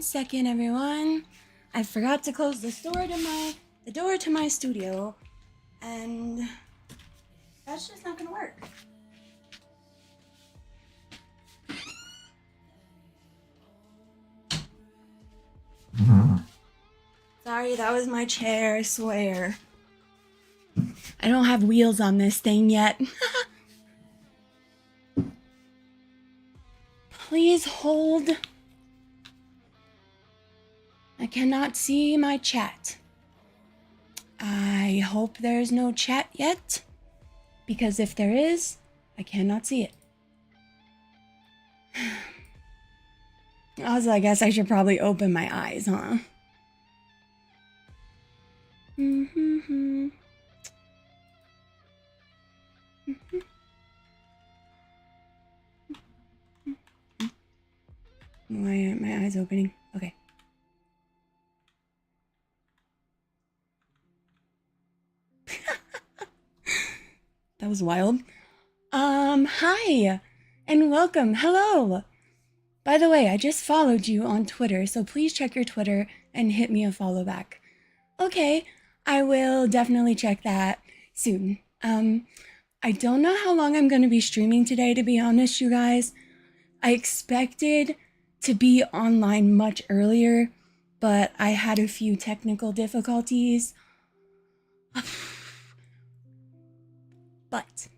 second, everyone. I forgot to close the door to my studio, and that's just not gonna work. Sorry, that was my chair, I swear. I don't have wheels on this thing yet. Please hold. I cannot see my chat. I hope there's no chat yet, because if there is, I cannot see it. Also, I guess I should probably open my eyes, huh? Why aren't my eyes opening? Okay. That was wild. Hi, and welcome. Hello. By the way, I just followed you on Twitter, so please check your Twitter and hit me a follow back. Okay, I will definitely check that soon. I don't know how long I'm going to be streaming today, to be honest, you guys. I expected to be online much earlier, but I had a few technical difficulties. But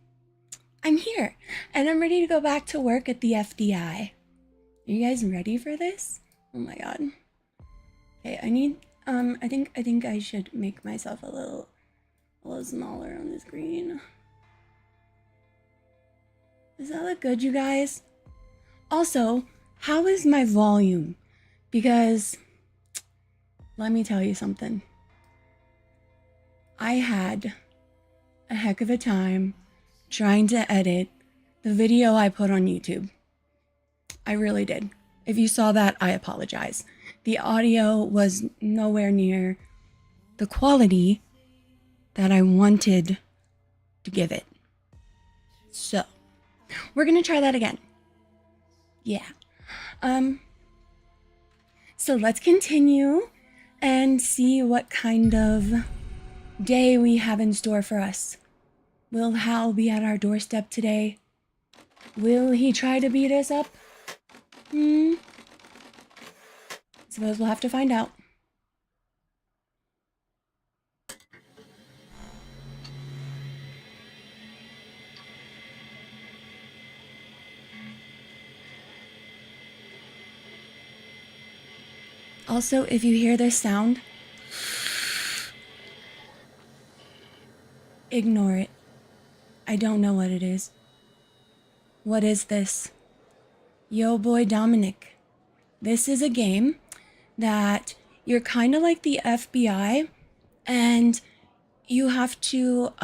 I'm here, and I'm ready to go back to work at the FBI. Are you guys ready for this? Oh my god. Okay, I need, I think I should make myself a little smaller on the screen. Does that look good, you guys? Also, how is my volume? Because, let me tell you something. I had a heck of a time trying to edit the video I put on YouTube. I really did. If you saw that, I apologize. The audio was nowhere near the quality that I wanted to give it. So, we're gonna try that again. Yeah. So let's continue and see what kind of day we have in store for us. Will Hal be at our doorstep today? Will he try to beat us up? Suppose we'll have to find out. Also, if you hear this sound, ignore it. I don't know what it is. What is this? Yo boy Dominic. This is a game that you're kind of like the FBI, and you have to,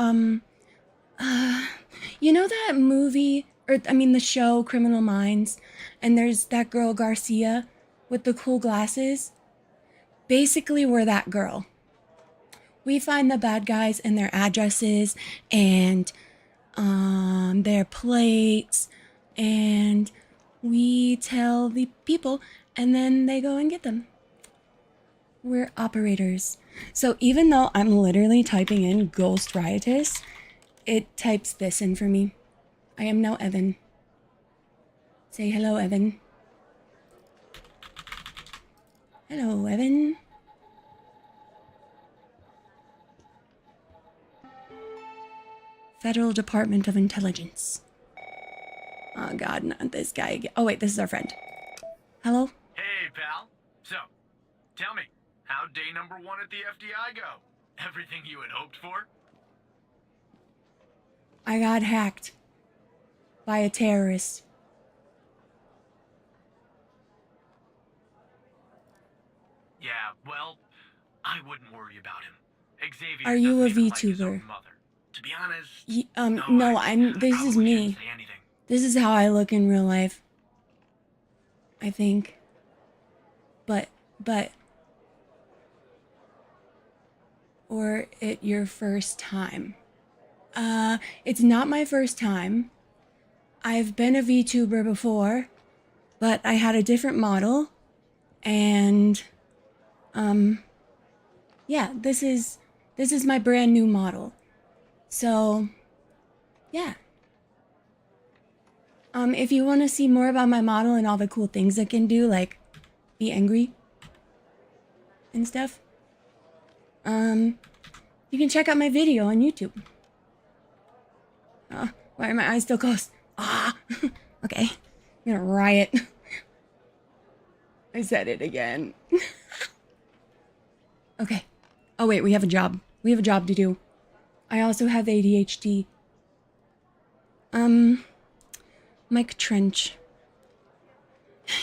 you know that movie, or I mean the show Criminal Minds, and there's that girl Garcia with the cool glasses? Basically, we're that girl. We find the bad guys and their addresses and their plates, and we tell the people, and then they go and get them. We're operators. So even though I'm literally typing in Ghost Riotous, it types this in for me. I am now Evan. Say hello, Evan. Hello, Evan. Federal Department of Intelligence. Oh god, not this guy again. Oh wait, this is our friend. Hello? Hey, pal. So, tell me, how'd day number 1 at the FDI go? Everything you had hoped for? I got hacked by a terrorist. Yeah, well, I wouldn't worry about him. Xavier Are you a doesn't even like his VTuber? own mother. To be honest, no, this is probably me. shouldn't say anything. This is how I look in real life. I think. But, or it your first time? It's not my first time. I've been a VTuber before, but I had a different model, And yeah, this is my brand new model. So yeah. If you want to see more about my model and all the cool things it can do, like be angry and stuff, you can check out my video on YouTube. Why are my eyes still closed? Ah, okay. I'm gonna riot. I said it again. Okay. Oh wait, we have a job. We have a job to do. I also have ADHD. Mike Trench.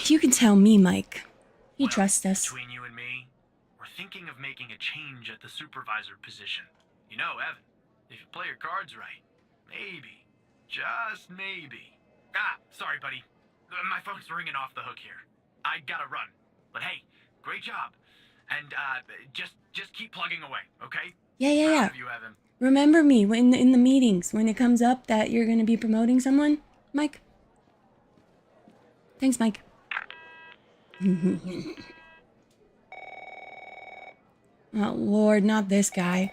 You can tell me, Mike. You trust us. Between you and me, we're thinking of making a change at the supervisor position. You know, Evan, if you play your cards right, maybe, just maybe. Sorry, buddy. My phone's ringing off the hook here. I gotta run. But hey, great job. And just keep plugging away, okay? Yeah. Proud of you, Evan. Remember me when in the meetings when it comes up that you're gonna be promoting someone, Mike. Thanks, Mike. Oh Lord, not this guy.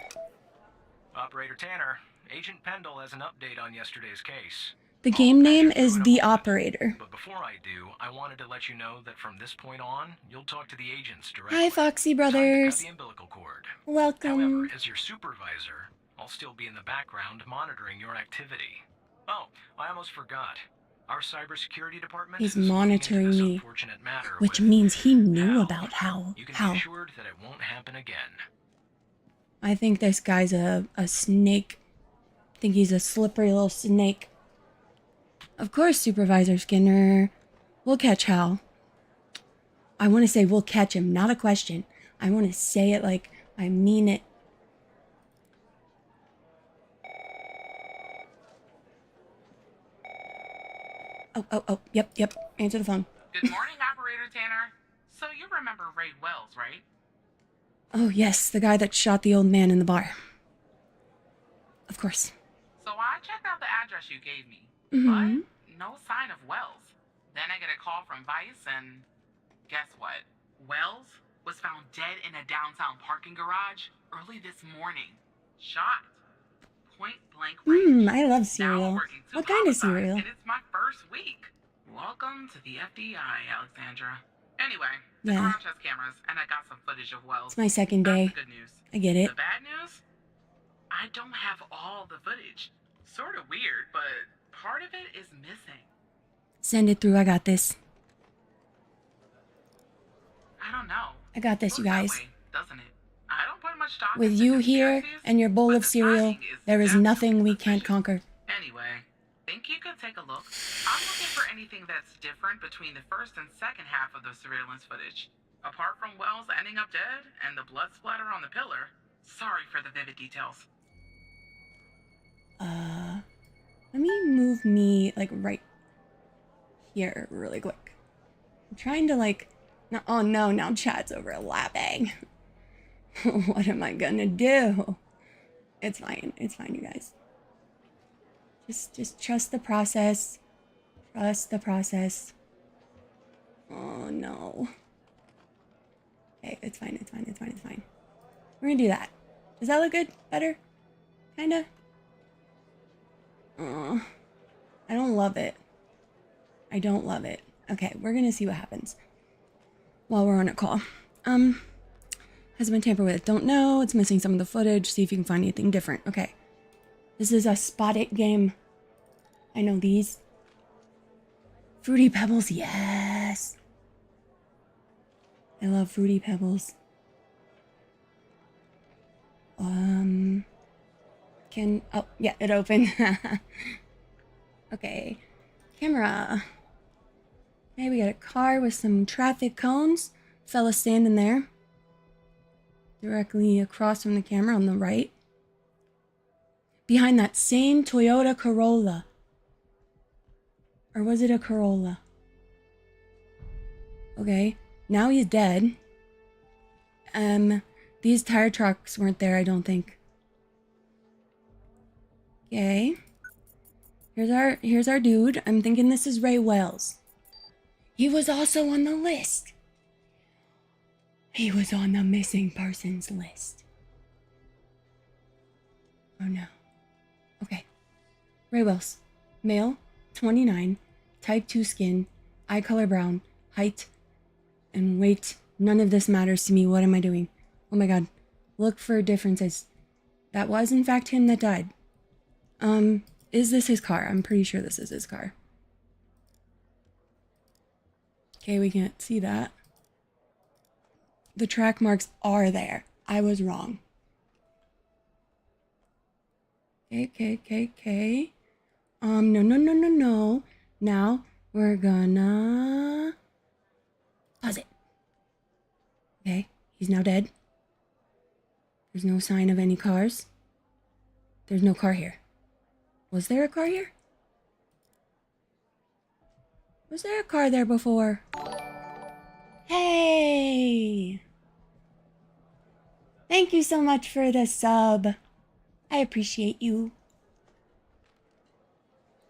Operator Tanner, Agent Pendle has an update on yesterday's case. The game name is The Operator. But before I do, I wanted to let you know that from this point on, you'll talk to the agents directly. Hi, Foxy Time to Brothers. cut the umbilical cord. Welcome. However, as your supervisor, I'll still be in the background monitoring your activity. Oh, I almost forgot. Our cybersecurity department He's is monitoring looking into this me, unfortunate matter which with means he knew Hal. about how. You can be assured that it won't happen again. I think this guy's a snake. I think he's a slippery little snake. Of course, Supervisor Skinner. We'll catch Hal. I want to say we'll catch him, not a question. I want to say it like I mean it. Oh, yep. Answer the phone. Good morning, Operator Tanner. So you remember Ray Wells, right? Oh, yes, the guy that shot the old man in the bar. Of course. So I checked out the address you gave me, Mm-hmm. but no sign of Wells. Then I get a call from Vice, and guess what? Wells was found dead in a downtown parking garage early this morning. Shot. Point blank range. I love Now cereal. I'm working two What kind of homicides, cereal? And it's my first week. Welcome to the FBI, Alexandra. Anyway, the Yeah. garage has cameras, and I got some footage of Wells. It's my second That's day. the good news. I get it. The bad news? I don't have all the footage. Sort of weird, but part of it is missing. Send it through. I got this. I don't know. I got this, you Looks that guys. way, doesn't it? I don't put much stock With into you here conspiracies, and your bowl but of the cereal, timing there is definitely nothing we can't suspicious. conquer. Anyway, think you could take a look? I'm looking for anything that's different between the first and second half of the surveillance footage. Apart from Wells ending up dead and the blood splatter on the pillar. Sorry for the vivid details. Let me move me, like, right here really quick. I'm trying to, like... No, oh, no, now chat's overlapping. What am I gonna do? It's fine, you guys. Just trust the process. Trust the process. Oh, no. Okay, it's fine. We're gonna do that. Does that look good? Better? Kinda? I don't love it. Okay, we're gonna see what happens while we're on a call. Has been tampered with. Don't know. It's missing some of the footage. See if you can find anything different. Okay. This is a spot it game. I know these. Fruity Pebbles, yes. I love Fruity Pebbles. Oh, yeah, it opened. Okay. Camera. Okay, we got a car with some traffic cones. Fella standing there. Directly across from the camera on the right. Behind that same Toyota Corolla. Or was it a Corolla? Okay, now he's dead. These tire trucks weren't there, I don't think. Okay. Here's our dude. I'm thinking this is Ray Wells. He was also on the list. He was on the missing persons list. Oh no. Okay. Ray Wells. Male, 29, type 2 skin, eye color brown, height, and weight. None of this matters to me. What am I doing? Oh my god. Look for differences. That was in fact him that died. Is this his car? I'm pretty sure this is his car. Okay, we can't see that. The track marks are there. I was wrong. Okay. No. Now we're gonna pause it. Okay, he's now dead. There's no sign of any cars. There's no car here. Was there a car here? Was there a car there before? Hey! Thank you so much for the sub. I appreciate you.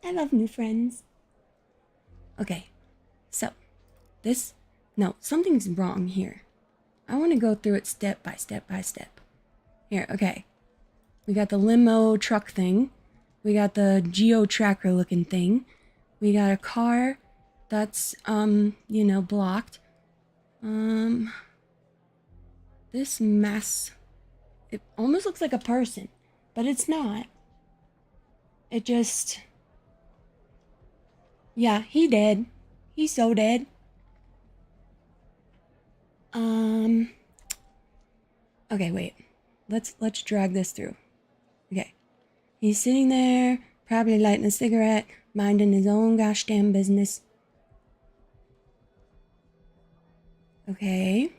I love new friends. Okay, so this, no, something's wrong here. I want to go through it step by step. Here, okay. We got the limo truck thing. We got the geo tracker looking thing. We got a car that's, blocked. This mess, it almost looks like a person, but it's not. It just, yeah, he dead. He's so dead. Okay, wait. Let's drag this through. Okay. He's sitting there, probably lighting a cigarette, minding his own gosh damn business. Okay.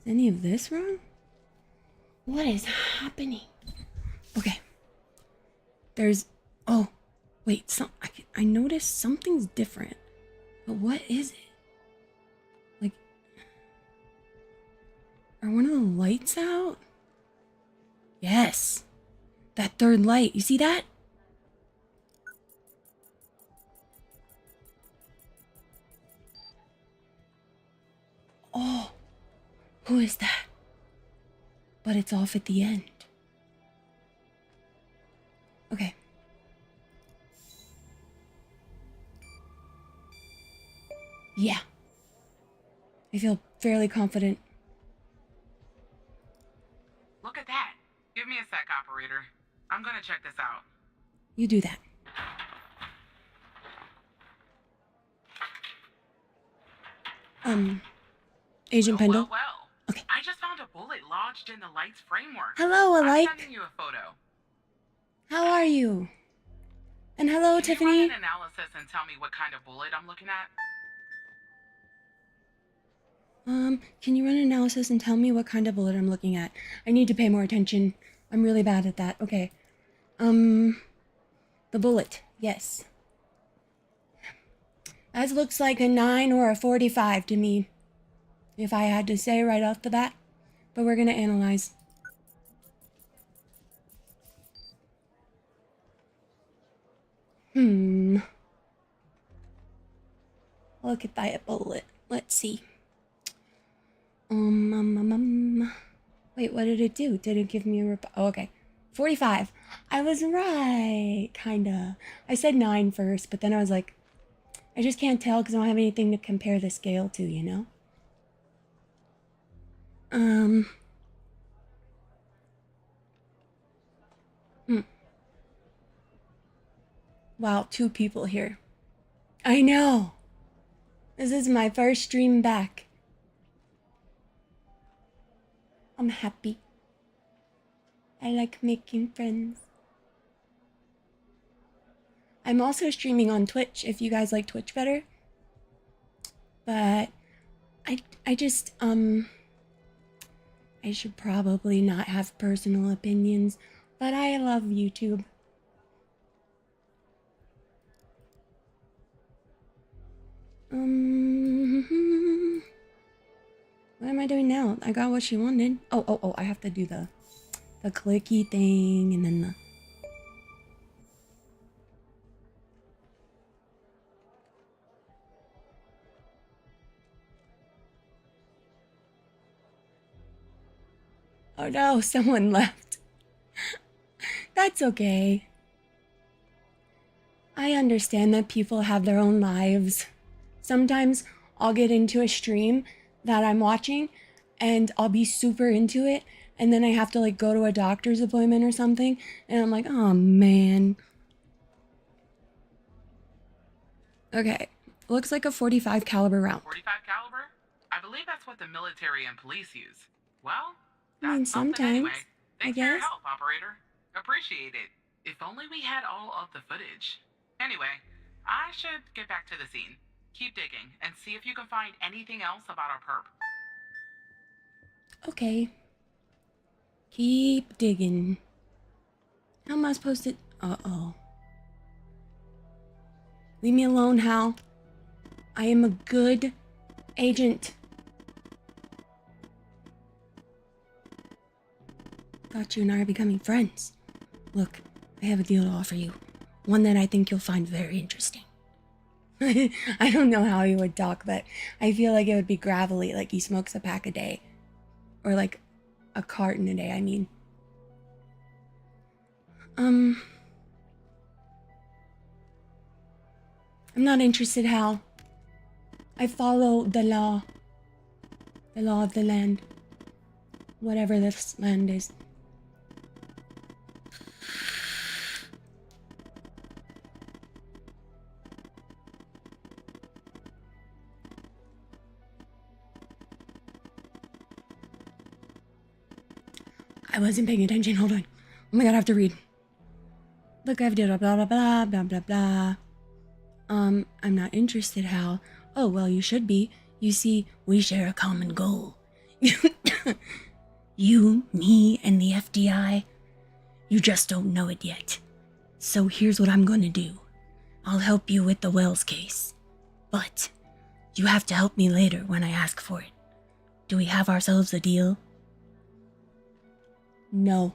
Is any of this wrong? What is happening? Okay. There's, oh, wait, I noticed something's different. But what is it? Like, are one of the lights out? Yes. That third light. You see that? Oh, who is that? But it's off at the end. Okay. Yeah. I feel fairly confident. Look at that. Give me a sec, operator. I'm gonna check this out. You do that. Agent Pendle. Well. Okay. I just found a bullet lodged in the light's framework. Hello, I'm Alike. sending you a photo. How are you? And hello, Can Tiffany. you run an analysis and tell me what kind of bullet I'm looking at? Can you run an analysis and tell me what kind of bullet I'm looking at? I need to pay more attention. I'm really bad at that. Okay. The bullet. Yes. That looks like a 9 or a 45 to me, if I had to say right off the bat. But we're gonna analyze. Look at that bullet. Let's see. Wait, what did it do? Did it give me a oh, okay. 45. I was right, kinda. I said 9 first, but then I was like, I just can't tell because I don't have anything to compare the scale to, you know? Wow, 2 people here. I know. This is my first stream back. I'm happy. I like making friends. I'm also streaming on Twitch if you guys like Twitch better. But I just I should probably not have personal opinions, but I love YouTube. What am I doing now? I got what she wanted. Oh, I have to do the clicky thing and then the... Oh no, someone left. That's okay. I understand that people have their own lives. Sometimes I'll get into a stream that I'm watching and I'll be super into it, and then I have to like go to a doctor's appointment or something, and I'm like, oh man. Okay, looks like a 45 caliber round. 45 caliber? I believe that's what the military and police use. Well, I mean, that's something sometimes, anyway. I Thanks for your guess. help, operator. Appreciate it. If only we had all of the footage. Anyway, I should get back to the scene. Keep digging and see if you can find anything else about our perp. Okay. Keep digging. How am I supposed to... Uh-oh. Leave me alone, Hal. I am a good agent. Thought you and I are becoming friends. Look, I have a deal to offer you. One that I think you'll find very interesting. I don't know how he would talk, but I feel like it would be gravelly, like he smokes a pack a day. Or like a carton a day, I mean. I'm not interested, Hal. I follow the law. The law of the land. Whatever this land is. I wasn't paying attention. Hold on. Oh my god, I have to read. Look, I've done blah blah blah blah blah blah. I'm not interested, Hal. Oh, well, you should be. You see, we share a common goal. You, me, and the FDI. You just don't know it yet. So here's what I'm gonna do. I'll help you with the Wells case. But you have to help me later when I ask for it. Do we have ourselves a deal? No.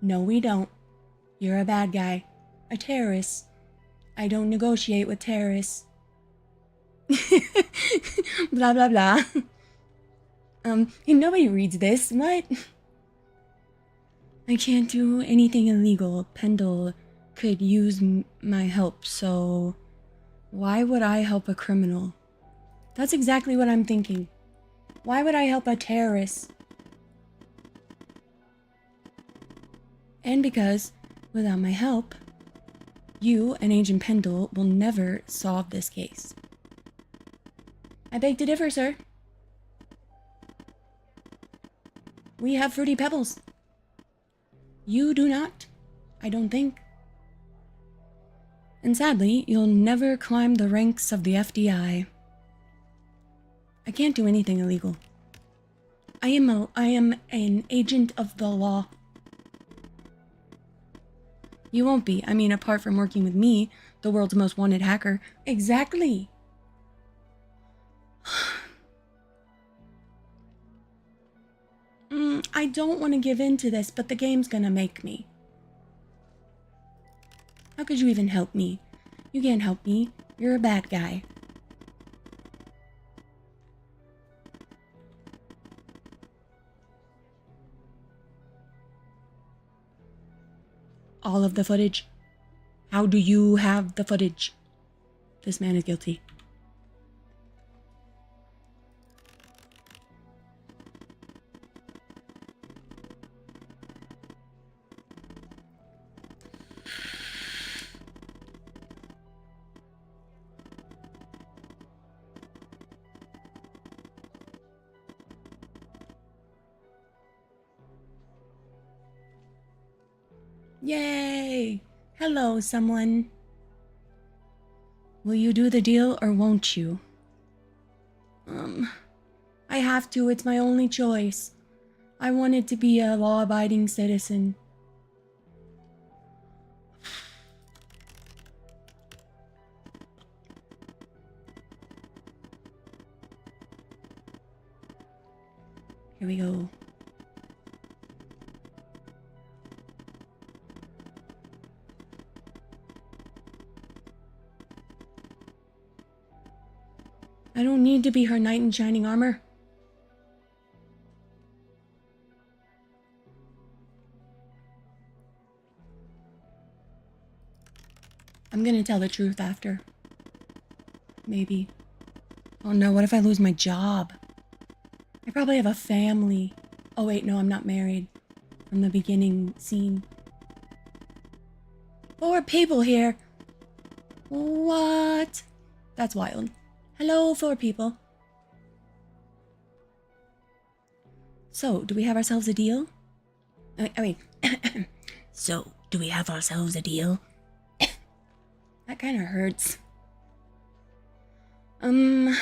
No, we don't. You're a bad guy. A terrorist. I don't negotiate with terrorists. Blah, blah, blah. Nobody reads this. What? I can't do anything illegal. Pendle could use my help, so why would I help a criminal? That's exactly what I'm thinking. Why would I help a terrorist? And because, without my help, you and Agent Pendle will never solve this case. I beg to differ, sir. We have Fruity Pebbles. You do not, I don't think. And sadly, you'll never climb the ranks of the FDI. I can't do anything illegal. I am an agent of the law. You won't be. I mean, apart from working with me, the world's most wanted hacker. Exactly. I don't want to give in to this, but the game's gonna make me. How could you even help me? You can't help me. You're a bad guy. All of the footage? How do you have the footage? This man is guilty. Yay! Hello, someone. Will you do the deal or won't you? I have to. It's my only choice. I wanted to be a law-abiding citizen. Here we go. I don't need to be her knight in shining armor. I'm gonna tell the truth after. Maybe. Oh no, what if I lose my job? I probably have a family. Oh wait, no, I'm not married. From the beginning scene. 4 people here. What? That's wild. Hello, 4 people. So, do we have ourselves a deal? Wait. So, do we have ourselves a deal? That kind of hurts. Oh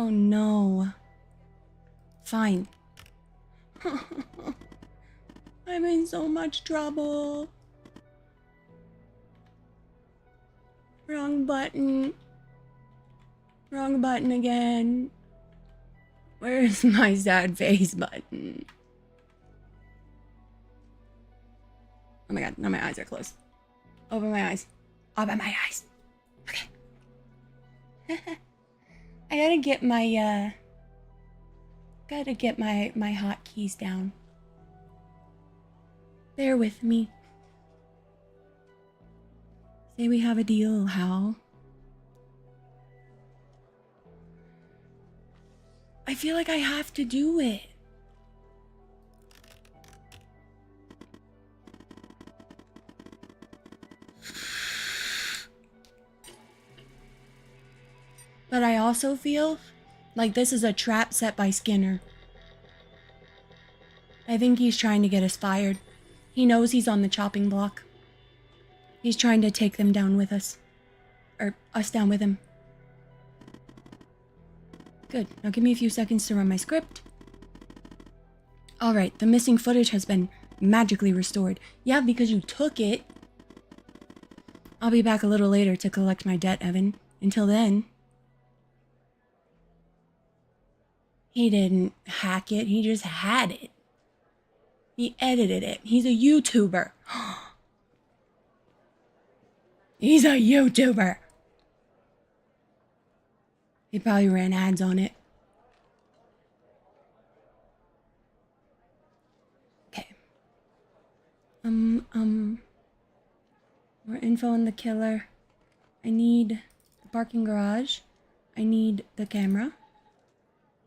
no. Fine. I'm in so much trouble. Wrong button. Wrong button again. Where's my sad face button? Oh my god, now my eyes are closed. Open my eyes. Open my eyes. Okay. I gotta get my my hotkeys down. Bear with me. Say we have a deal, Hal. I feel like I have to do it. But I also feel like this is a trap set by Skinner. I think he's trying to get us fired. He knows he's on the chopping block. He's trying to take them down with us. Or us down with him. Good. Now give me a few seconds to run my script. Alright, the missing footage has been magically restored. Yeah, because you took it. I'll be back a little later to collect my debt, Evan. Until then... He didn't hack it, he just had it. He edited it. He's a YouTuber. He's a YouTuber. He probably ran ads on it. Okay. More info on the killer. I need the parking garage. I need the camera.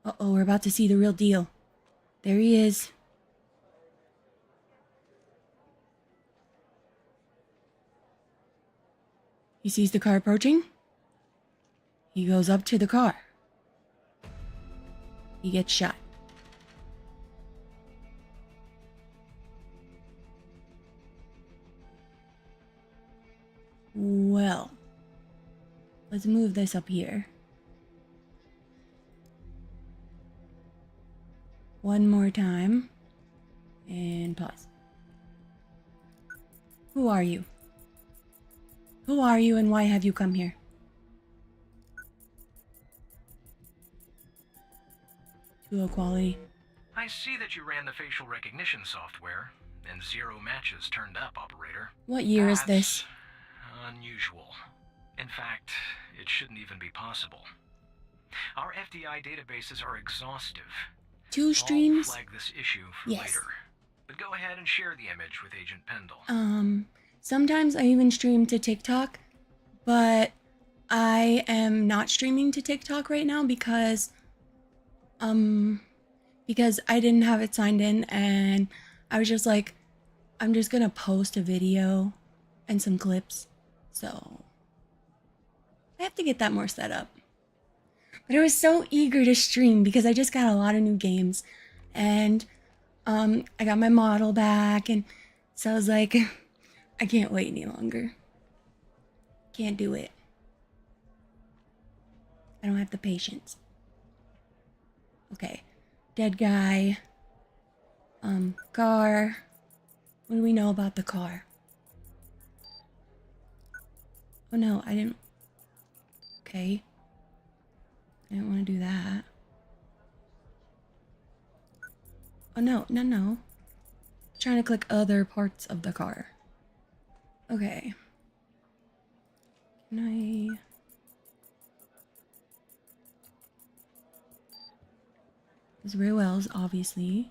Uh-oh, we're about to see the real deal. There he is. He sees the car approaching. He goes up to the car. He gets shot. Well, let's move this up here. One more time. And pause. Who are you? Who are you and why have you come here? Too low quality. I see that you ran the facial recognition software, and 0 matches turned up, operator. What year is this? Unusual. In fact, it shouldn't even be possible. Our FDI databases are exhaustive. 2 streams? I'll flag this issue for later. But go ahead and share the image with Agent Pendle. Sometimes I even stream to TikTok, but I am not streaming to TikTok right now because I didn't have it signed in and I was just like, I'm just gonna post a video and some clips. So I have to get that more set up. But I was so eager to stream because I just got a lot of new games and I got my model back and so I was like, I can't wait any longer. Can't do it. I don't have the patience. Okay. Dead guy. Car. What do we know about the car? Oh no, I didn't... Okay. I didn't want to do that. Oh no, no. Trying to click other parts of the car. Okay. Can I... There's rear wells, obviously.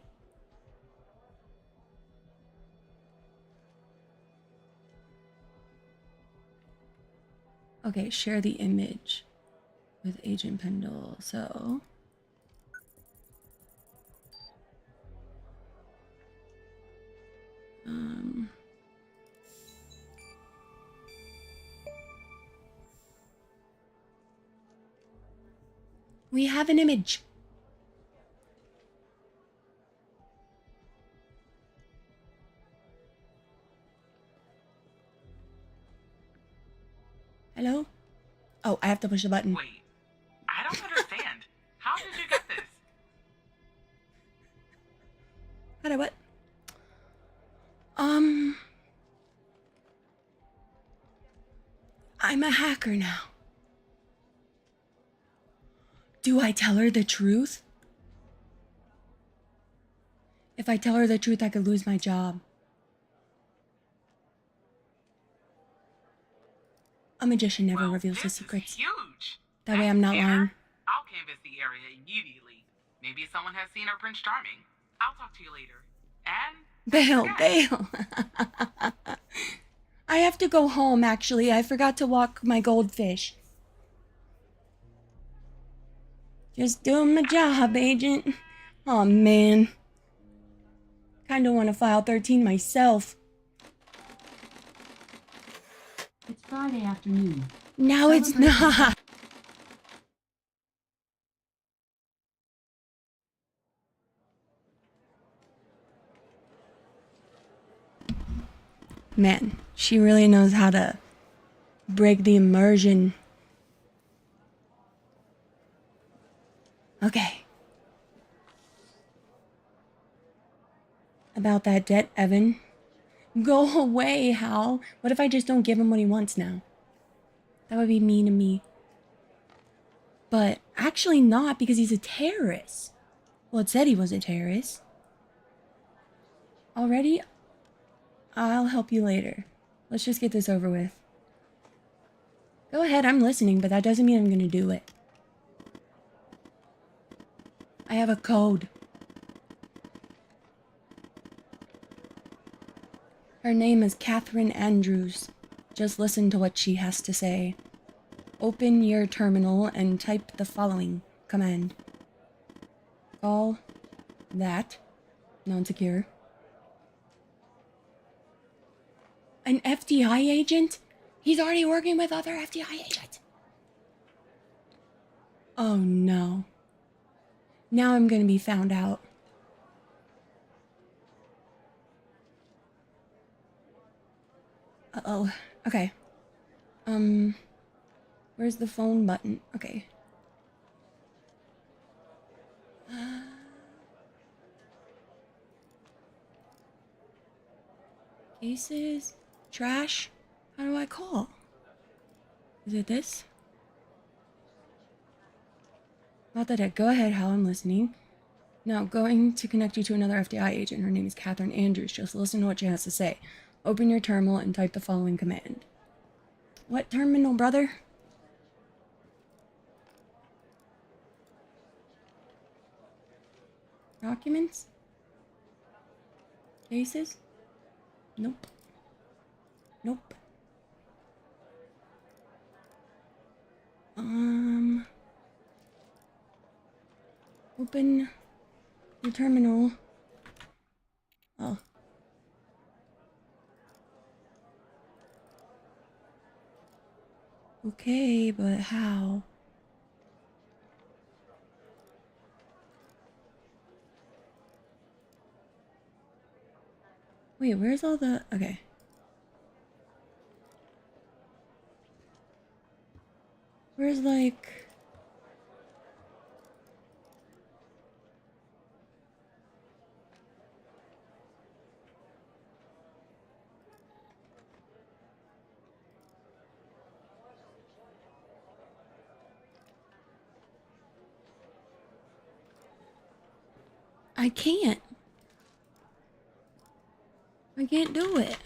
Okay, share the image with Agent Pendle. So we have an image. Hello? Oh, I have to push the button. Wait, I don't understand. How did you get this? How do what? I'm a hacker now. Do I tell her the truth? If I tell her the truth, I could lose my job. A magician never Well, reveals this his is secrets. huge. That way I'm not Tanner, lying. I'll canvass the area immediately. Maybe someone has seen our Prince Charming. I'll talk to you later. And Bail, forget. bail. I have to go home, actually. I forgot to walk my goldfish. Just doing my job, Agent. Aw, man. Kinda wanna file 13 myself. It's Friday afternoon. Now it's not. Man, she really knows how to break the immersion. Okay. About that debt, Evan. Go away, Hal. What if I just don't give him what he wants now? That would be mean to me. But actually not, because he's a terrorist. Well, it said he was a terrorist. Already? I'll help you later. Let's just get this over with. Go ahead, I'm listening, but that doesn't mean I'm gonna do it. I have a code. Her name is Catherine Andrews. Just listen to what she has to say. Open your terminal and type the following command. Call that non-secure. An FDI agent? He's already working with other FDI agents. Oh no. Now I'm gonna be found out. Uh-oh. Okay. Where's the phone button? Okay. Cases? Trash? How do I call? Is it this? Not that it. Go ahead, Hal, I'm listening. Now, going to connect you to another FDI agent. Her name is Catherine Andrews. Just listen to what she has to say. Open your terminal and type the following command. What terminal, brother? Documents? Cases? Nope. Nope. Open your terminal. Oh. Okay, but how? Wait, where's all the... Okay. Where's, like... I can't. I can't do it.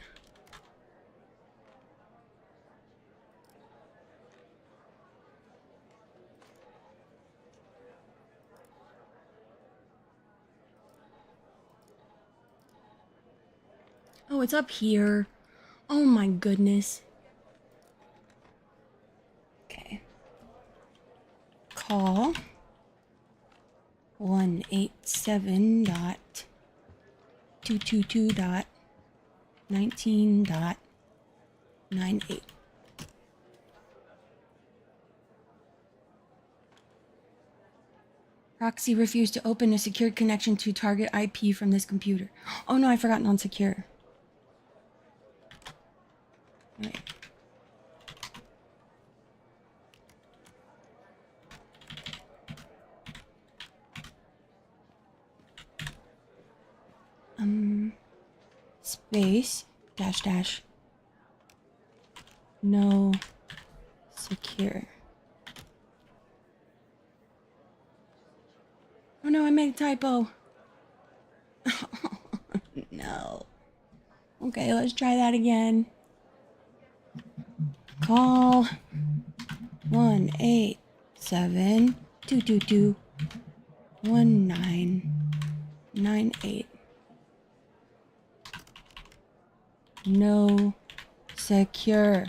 Oh, it's up here. Oh my goodness. call 187.222.19.98. Proxy refused to open a secured connection to target IP from this computer. Oh no, I forgot non-secure. Wait. Space dash dash no secure. Oh no, I made a typo. No. Okay, let's try that again. Call 187-222-1998. No secure.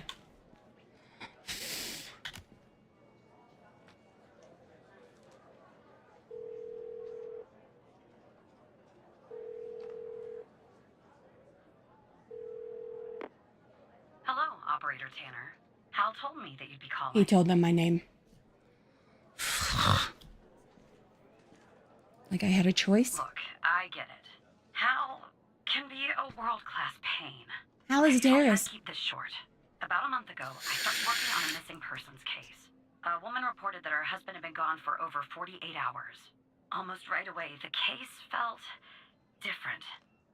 Hello, Operator Tanner. Hal told me that you'd be calling. He told them my name. Like I had a choice? Look, I get it. Hal can be a world-class pain. Hal is I'll try Darius. to keep this short. About a month ago, I started working on a missing persons case. A woman reported that her husband had been gone for over 48 hours. Almost right away, the case felt different.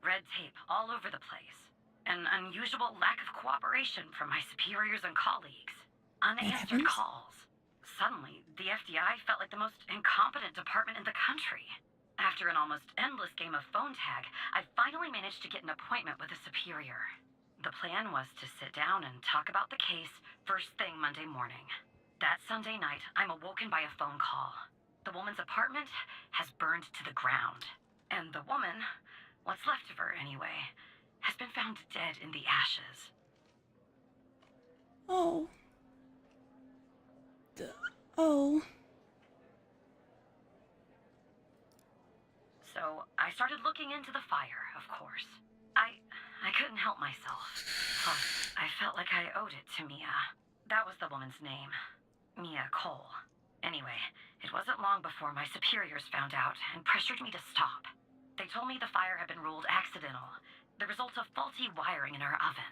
Red tape all over the place. An unusual lack of cooperation from my superiors and colleagues. Unanswered heavens. calls. Suddenly, the FBI felt like the most incompetent department in the country. After an almost endless game of phone tag, I finally managed to get an appointment with a superior. The plan was to sit down and talk about the case first thing Monday morning. That Sunday night, I'm awoken by a phone call. The woman's apartment has burned to the ground. And the woman, what's left of her anyway, has been found dead in the ashes. Oh. Oh. So I started looking into the fire, of course. I couldn't help myself. Plus, I felt like I owed it to Mia. That was the woman's name. Mia Cole. Anyway, it wasn't long before my superiors found out and pressured me to stop. They told me the fire had been ruled accidental, the result of faulty wiring in our oven.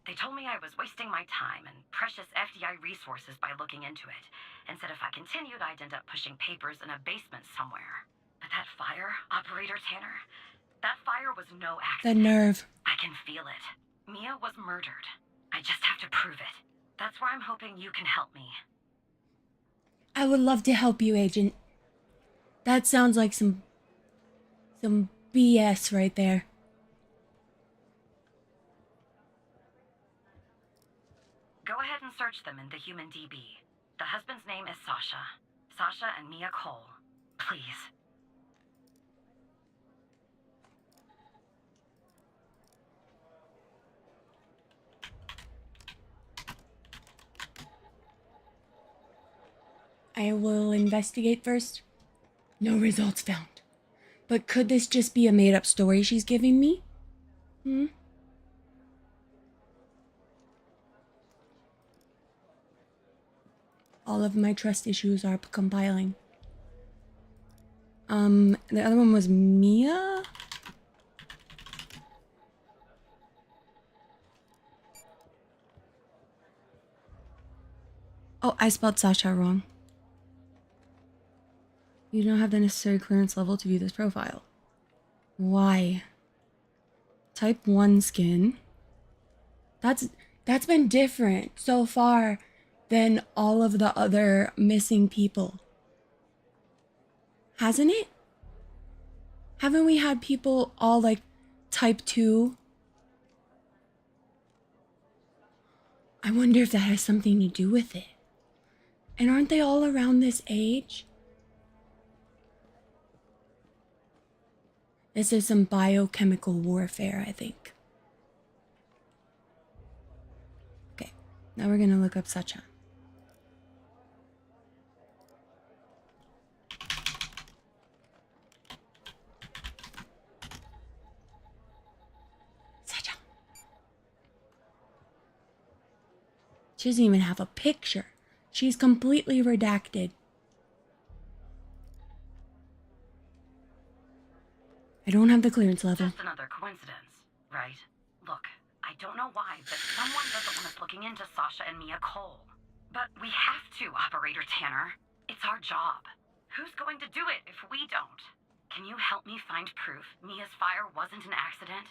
They told me I was wasting my time and precious FDI resources by looking into it, and said if I continued, I'd end up pushing papers in a basement somewhere. But that fire, Operator Tanner, that fire was no The accident. nerve. I can feel it. Mia was murdered. I just have to prove it. That's where I'm hoping you can help me. I would love to help you, Agent. That sounds like some BS right there. Go ahead and search them in the Human DB. The husband's name is Sasha. Sasha and Mia Cole. Please. I will investigate first. No results found. But could this just be a made-up story she's giving me? All of my trust issues are compiling. The other one was Mia? Oh, I spelled Sasha wrong. You don't have the necessary clearance level to view this profile. Why? Type 1 skin. That's been different so far than all of the other missing people. Hasn't it? Haven't we had people all like type 2? I wonder if that has something to do with it. And aren't they all around this age? This is some biochemical warfare, I think. Okay, now we're gonna look up Sacha. She doesn't even have a picture. She's completely redacted. I don't have the clearance level. Just another coincidence, right? Look, I don't know why, but someone doesn't want us looking into Sasha and Mia Cole. But we have to, Operator Tanner. It's our job. Who's going to do it if we don't? Can you help me find proof Mia's fire wasn't an accident?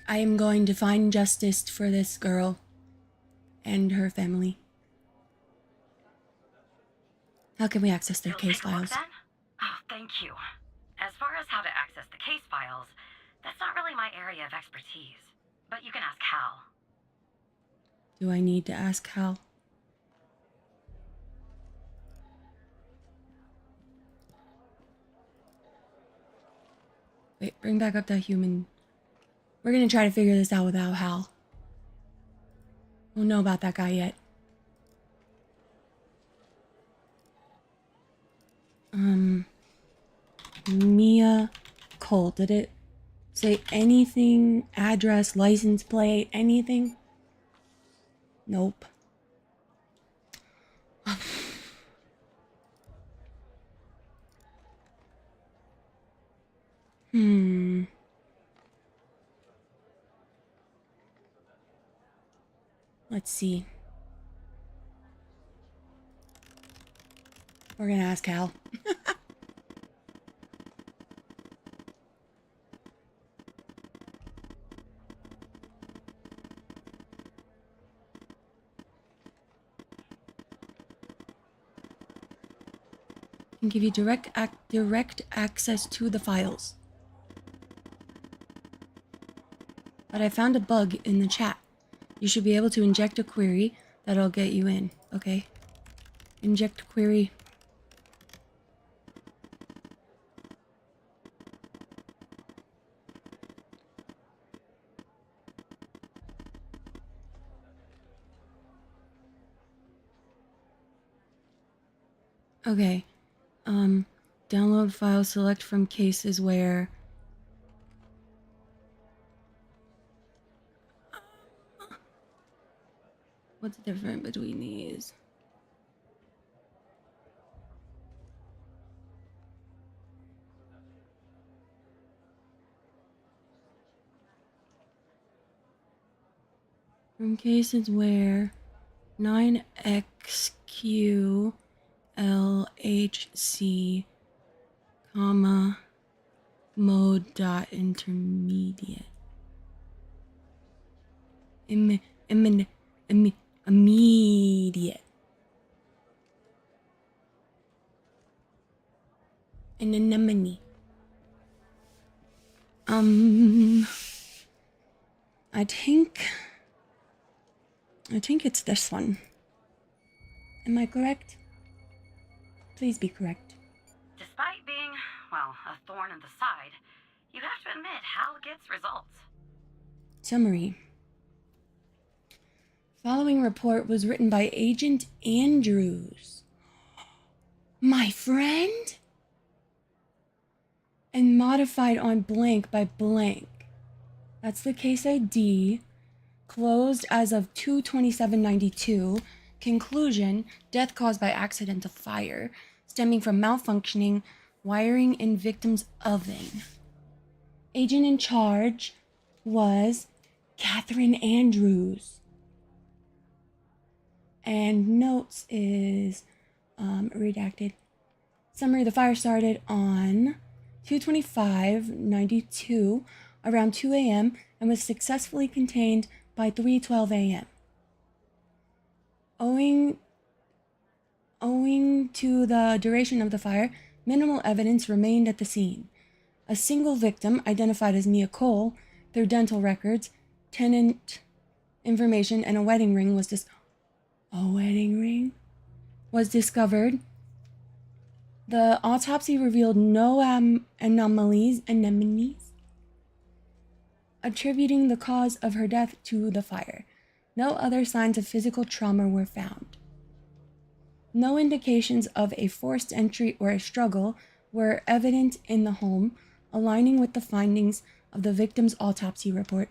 I am going to find justice for this girl and her family. How can we access their You'll case take a look files? then? Oh, thank you. As far as how to access the case files, that's not really my area of expertise. But you can ask Hal. Do I need to ask Hal? Wait, bring back up that human. We're gonna try to figure this out without Hal. We'll know about that guy yet. Mia Cole. Did it say anything? Address, license plate, anything? Nope. Let's see. We're gonna ask Hal. Can give you direct access to the files. But I found a bug in the chat. You should be able to inject a query that'll get you in. Okay. Inject query. Okay. Download file, select from cases where what's different between these? From cases where 9XQLHC, comma, mode dot intermediate. Immediate. Anemone. I think it's this one. Am I correct? Please be correct. Despite being, well, a thorn in the side, you have to admit Hal gets results. Summary. Following report was written by Agent Andrews. My friend? And modified on blank by blank. That's the case ID. Closed as of 2/27/92. Conclusion, death caused by accidental fire, stemming from malfunctioning wiring in victim's oven. Agent in charge was Catherine Andrews. And notes is redacted. Summary, the fire started on 2/25/92 around 2 a.m. and was successfully contained by 3:12 a.m. Owing to the duration of the fire, minimal evidence remained at the scene. A single victim, identified as Mia Cole, through dental records, tenant information, and a wedding ring was discovered. The autopsy revealed no anomalies, attributing the cause of her death to the fire. No other signs of physical trauma were found. No indications of a forced entry or a struggle were evident in the home, aligning with the findings of the victim's autopsy report.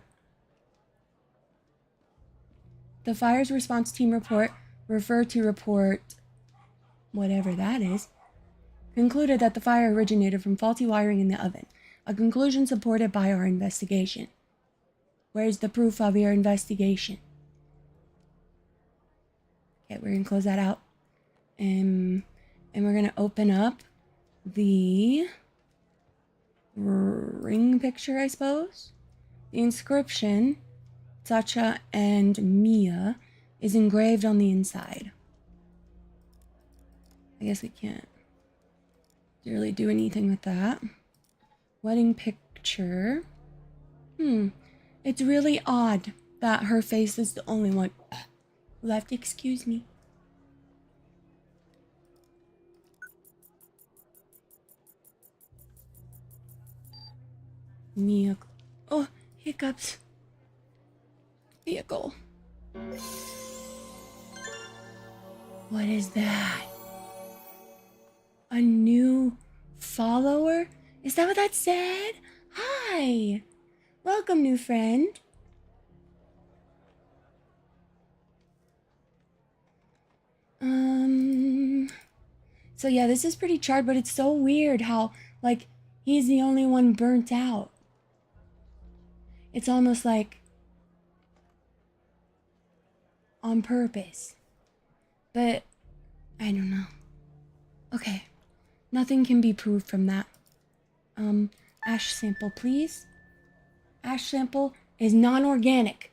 The fire's response team report, refer to report whatever that is, concluded that the fire originated from faulty wiring in the oven, a conclusion supported by our investigation. Where's the proof of your investigation? Okay, we're gonna close that out. And we're gonna open up the ring picture, I suppose. The inscription, Sacha and Mia, is engraved on the inside. I guess we can't really do anything with that. Wedding picture. It's really odd that her face is the only one left. Excuse me. Mia. Oh, hiccups. Vehicle. What is that? A new follower? Is that what that said? Hi. Welcome, new friend. So yeah, this is pretty charred, but it's so weird how, like, he's the only one burnt out. It's almost like on purpose. But I don't know. Okay. Nothing can be proved from that. Ash sample, please. Ash sample is non-organic.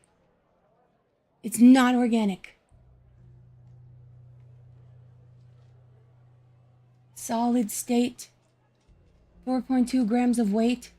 It's not organic. Solid state. 4.2 grams of weight.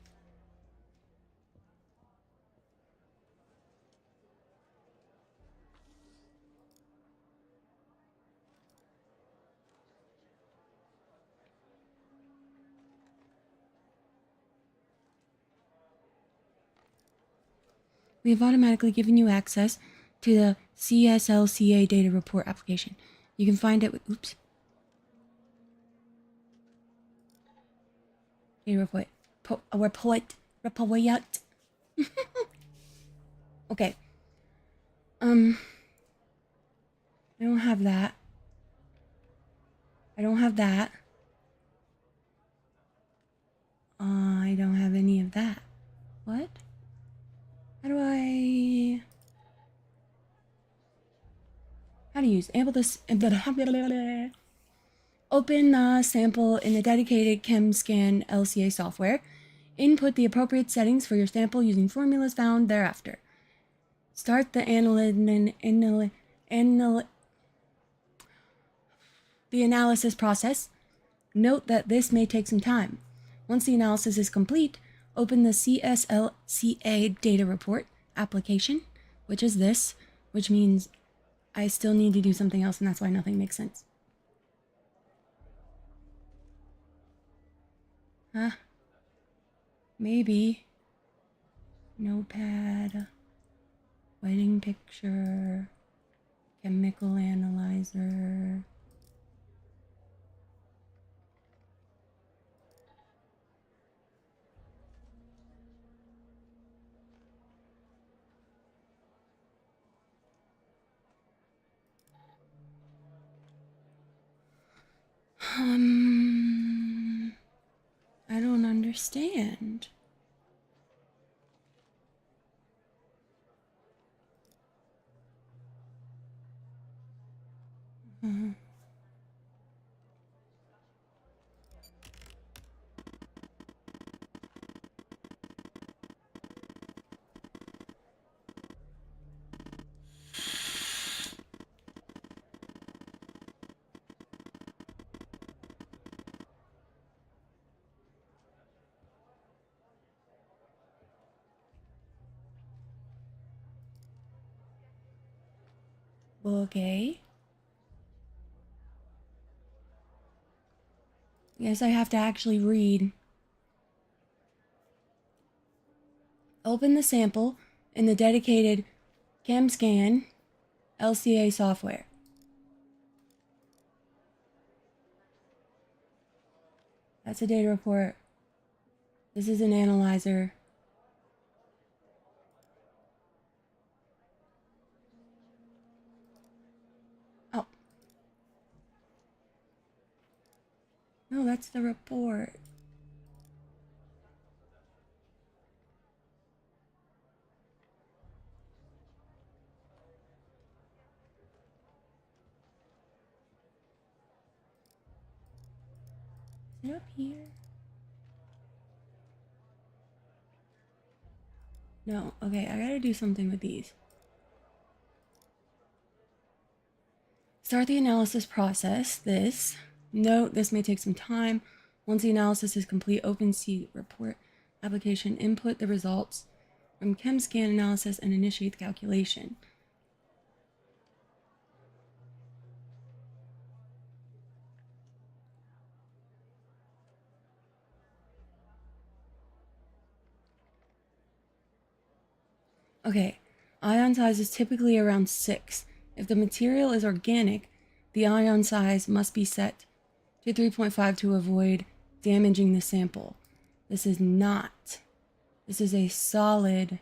We have automatically given you access to the CSLCA data report application. You can find it with, oops. Data report. Report. Okay. I don't have that. I don't have that. I don't have any of that. What? How do I... How to use? Able to... Open the sample in the dedicated ChemScan LCA software. Input the appropriate settings for your sample using formulas found thereafter. Start the analysis process. Note that this may take some time. Once the analysis is complete, open the CSLCA data report application, which is this, which means I still need to do something else, and that's why nothing makes sense. Huh? Maybe. Notepad. Wedding picture. Chemical analyzer. I don't understand. Okay. Guess I have to actually read. Open the sample in the dedicated ChemScan LCA software. That's a data report. This is an analyzer. No, that's the report. Is it up here? No. Okay, I gotta do something with these. Start the analysis process. This. Note, this may take some time. Once the analysis is complete, open C report application, input the results from ChemScan analysis, and initiate the calculation. Okay, ion size is typically around 6. If the material is organic, the ion size must be set to 3.5 to avoid damaging the sample. This is not. This is a solid,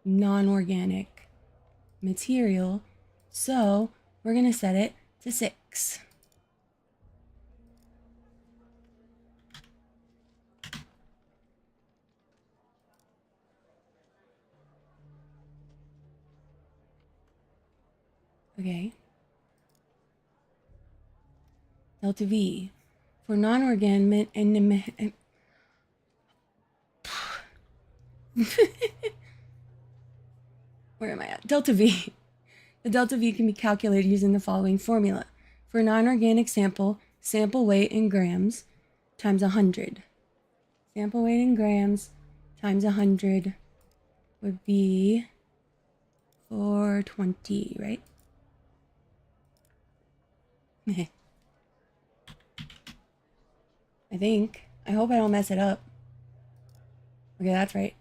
non-organic material, so we're going to set it to 6. Okay. Delta V. For non-organic and where am I at? Delta V. The delta V can be calculated using the following formula. For a non-organic sample, sample weight in grams times 100. Sample weight in grams times 100 would be 420, right? I think. I hope I don't mess it up. Okay, that's right.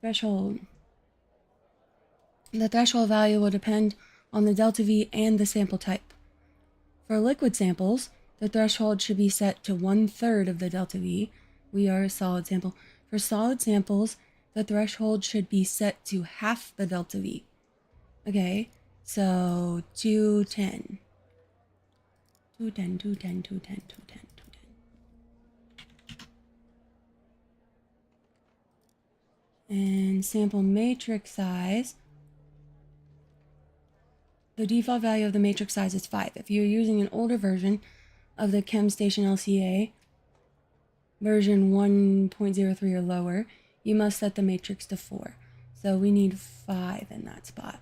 Threshold. The threshold value will depend on the delta V and the sample type. For liquid samples, the threshold should be set to 1/3 of the delta V. We are a solid sample. For solid samples, the threshold should be set to half the delta V. Okay, so 210. 210, 210, 210, 210, 210. And sample matrix size. The default value of the matrix size is 5. If you're using an older version of the ChemStation LCA, version 1.03 or lower, you must set the matrix to 4. So we need 5 in that spot.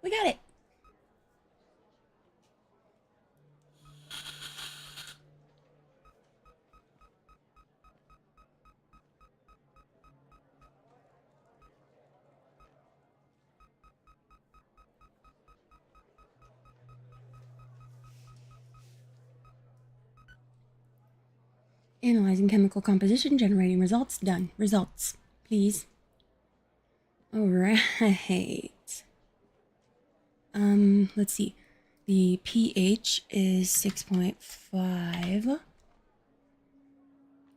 We got it. Analyzing chemical composition, generating results. Done. Results, please. All right. Let's see. The pH is 6.5.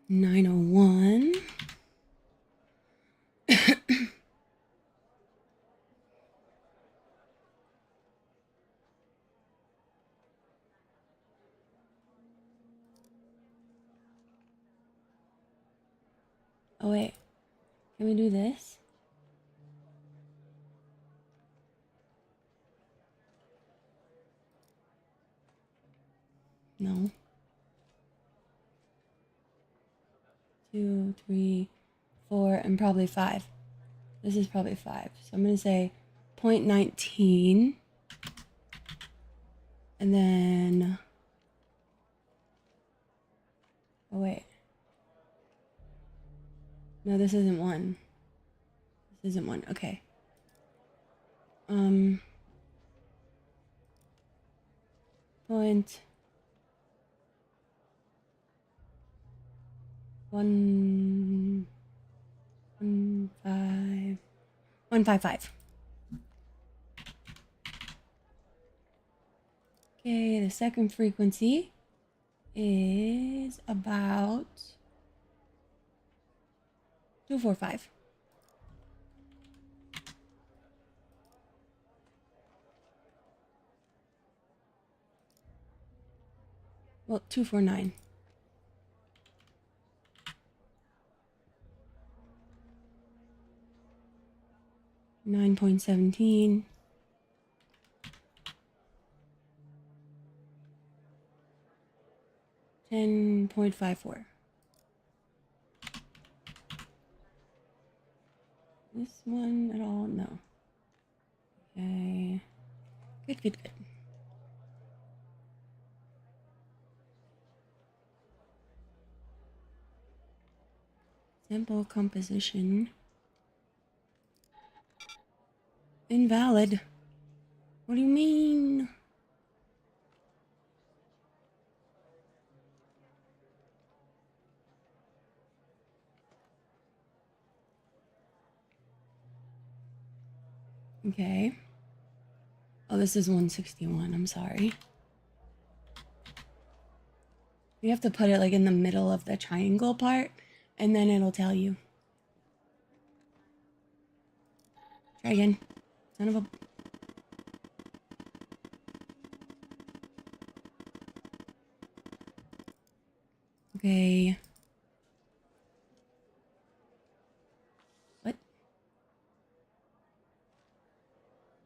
901. Oh wait. Can we do this? No. 2, 3, 4, and probably 5. This is probably 5. So I'm going to say 0.19. And then... oh, wait. No, this isn't 1. This isn't 1. Okay. Point... 155. Okay, the second frequency is about 245. Well, 249. $9.17. $10.54. This one at all? No. Okay. Good. Sample composition. Invalid. What do you mean? Okay. Oh, this is 161. I'm sorry. You have to put it like in the middle of the triangle part, and then it'll tell you. Try again. Son of a... Okay. What?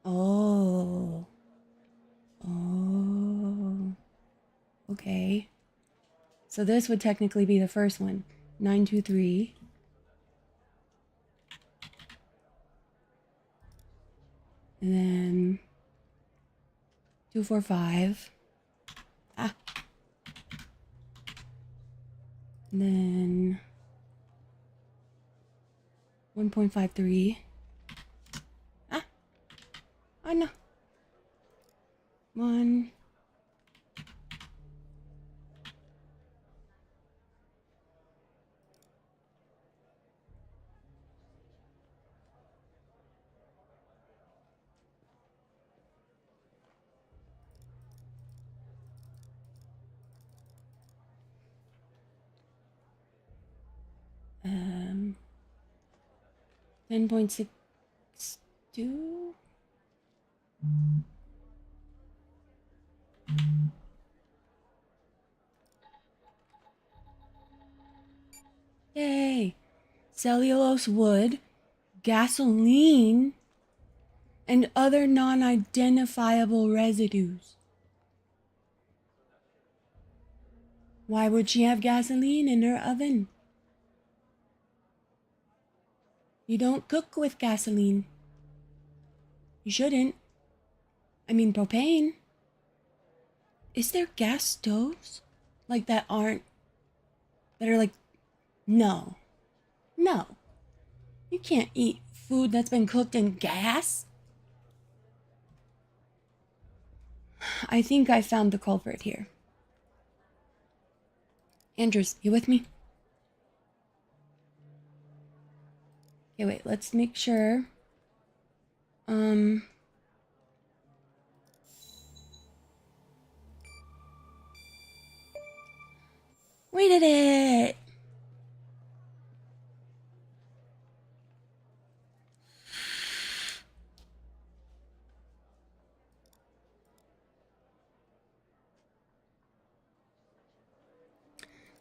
Oh. Oh. Okay. So this would technically be the first one. 923. And then 245. Ah. And then 1.53. Ah. Oh no. 1. Um, 10.62. Yay! Cellulose wood, gasoline, and other non-identifiable residues. Why would she have gasoline in her oven? You don't cook with gasoline. You shouldn't. I mean, propane. Is there gas stoves? Like that are like, no. No. You can't eat food that's been cooked in gas. I think I found the culprit here. Andrews, you with me? Okay, wait, let's make sure. We did it!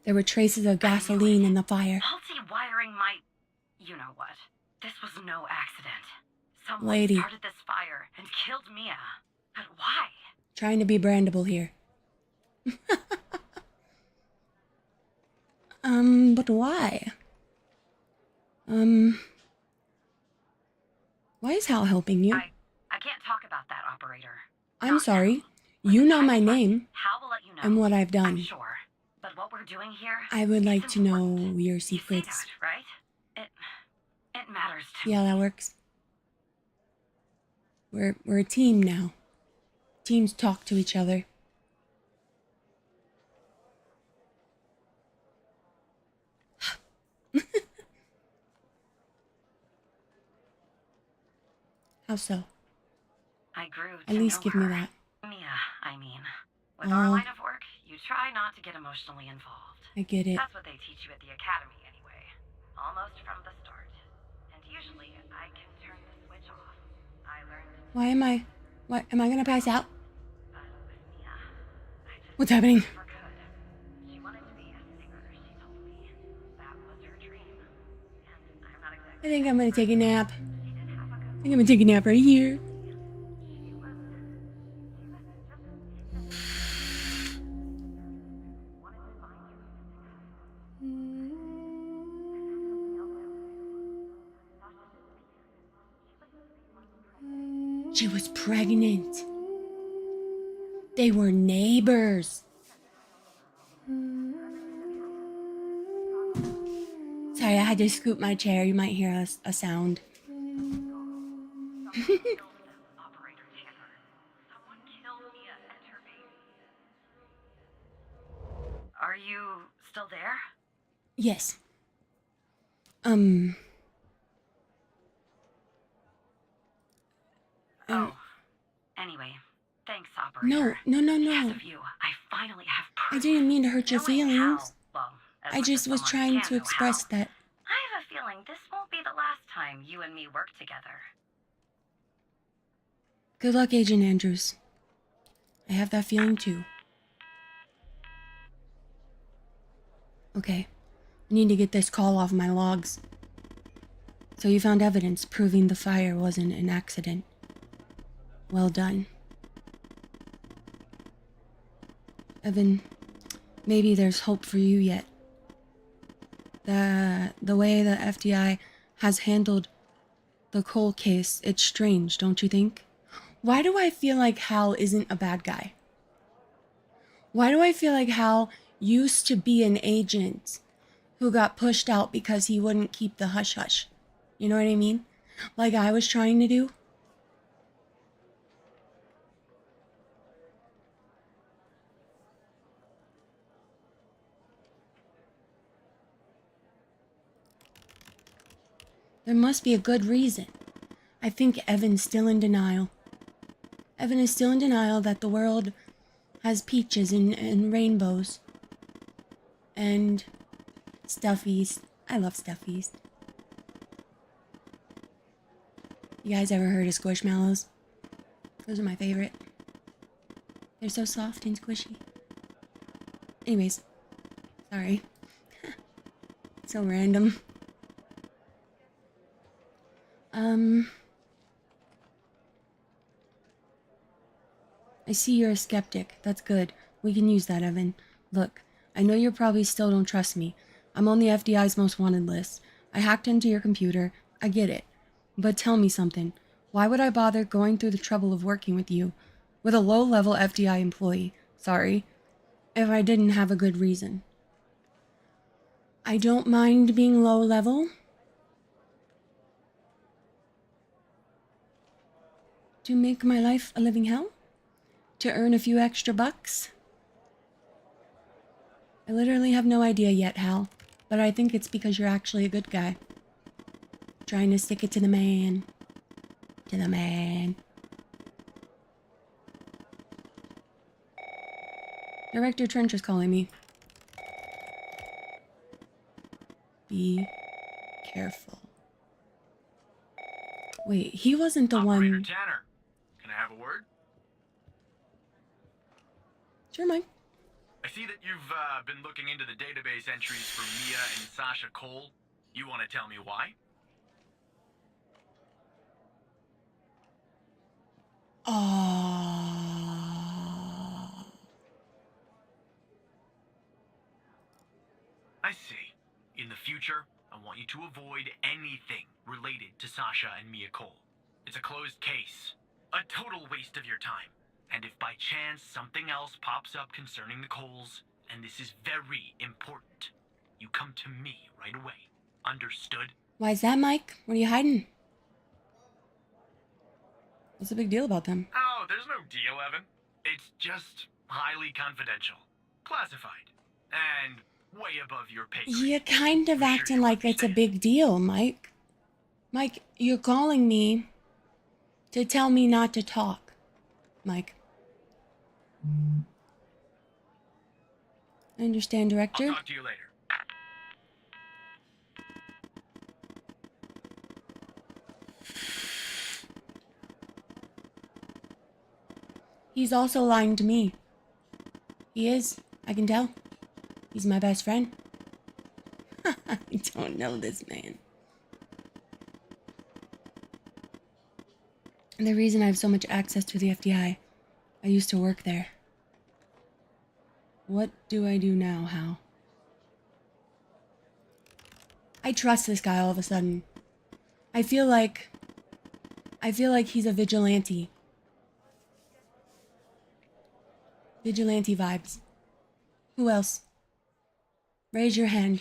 There were traces of gasoline in the fire. Faulty wiring might... You know what? This was no accident. Someone Lady. started this fire and killed Mia. But why? Trying to be brandable here. But why? Why is Hal helping you? I can't talk about that, operator. I'm Not sorry. now. When You the know time my is right, name Hal will let you know. and what I've I'm done. sure. But what we're doing here... I would like is to know important. your You see secrets. that, right? It matters to Yeah, me. that works. We're a team now. Teams talk to each other. How so? I grew to At least know give me her. that. Mia, I mean. With our Oh. line of work, you try not to get emotionally involved. I get it. That's what they teach you at the academy anyway. Almost from the start. And usually, I can turn the switch off. I learned... What am I gonna pass out? But with Mia, I just What's happening? never could. I think I'm gonna take a nap. I think I'm gonna take a nap right here. She was pregnant. They were neighbors. Sorry, I had to scoop my chair. You might hear a sound. Operator Tanner. Someone killed Mia and her baby. Are you still there? Yes. Oh. Anyway, thanks, No, operator. no, no, Because no. of you, I finally have proof. I didn't mean to hurt your Knowing feelings. how, well, as I much just as was someone trying can to know express how, that. I have a feeling this won't be the last time you and me work together. Good luck, Agent Andrews. I have that feeling too. Okay, I need to get this call off my logs. So you found evidence proving the fire wasn't an accident. Well done. Evan, maybe there's hope for you yet. The way the FBI has handled the Cole case, it's strange, don't you think? Why do I feel like Hal isn't a bad guy? Why do I feel like Hal used to be an agent who got pushed out because he wouldn't keep the hush-hush? You know what I mean? Like I was trying to do? There must be a good reason. I think Evan's still in denial. Evan is still in denial that the world has peaches and rainbows. And stuffies. I love stuffies. You guys ever heard of squishmallows? Those are my favorite. They're so soft and squishy. Anyways, sorry. So random. I see you're a skeptic. That's good. We can use that, Evan. Look, I know you probably still don't trust me. I'm on the FDI's most wanted list. I hacked into your computer. I get it. But tell me something. Why would I bother going through the trouble of working with you, with a low-level FBI employee, if I didn't have a good reason? I don't mind being low-level. To make my life a living hell? To earn a few extra bucks? I literally have no idea yet, Hal, but I think it's because you're actually a good guy. Trying to stick it to the man. To the man. Director Trench is calling me. Be careful. Wait, he wasn't the Operator one... Tanner, can I have a word? Sure, Mike. I see that you've been looking into the database entries for Mia and Sasha Cole. You want to tell me why? I see. In the future, I want you to avoid anything related to Sasha and Mia Cole. It's a closed case. A total waste of your time. And if by chance something else pops up concerning the Coles, and this is very important, you come to me right away. Understood? Why's that, Mike? What are you hiding? What's the big deal about them? Oh, there's no deal, Evan. It's just highly confidential. Classified. And way above your pay grade. You're kind of I'm sure acting you like it's a understand. big deal, Mike. Mike, you're calling me to tell me not to talk, Mike. I understand, I'll Director. talk to you later. He's also lying to me. He is. I can tell. He's my best friend. I don't know this man. And the reason I have so much access to the FBI, I used to work there. What do I do now, Hal? I trust this guy all of a sudden. I feel like he's a vigilante. Vigilante vibes. Who else? Raise your hand.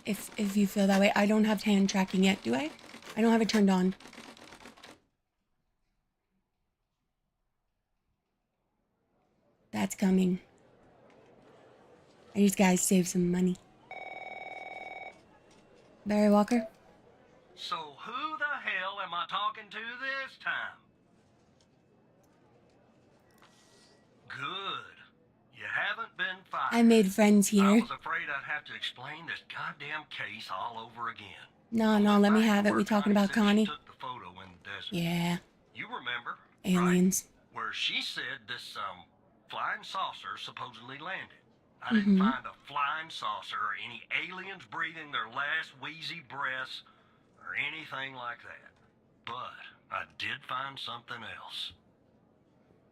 If you feel that way. I don't have hand tracking yet, do I? I don't have it turned on. That's coming. I just gotta save some money. Barry Walker? So who the hell am I talking to this time? Good. You haven't been fired. I made friends I here. was afraid I'd have to explain this goddamn case all over again. No, let me have it. We talking about Connie? Took the photo in the desert. Yeah, You remember? aliens. Right? Where she said this flying saucer supposedly landed. I didn't find a flying saucer or any aliens breathing their last wheezy breaths or anything like that. But I did find something else.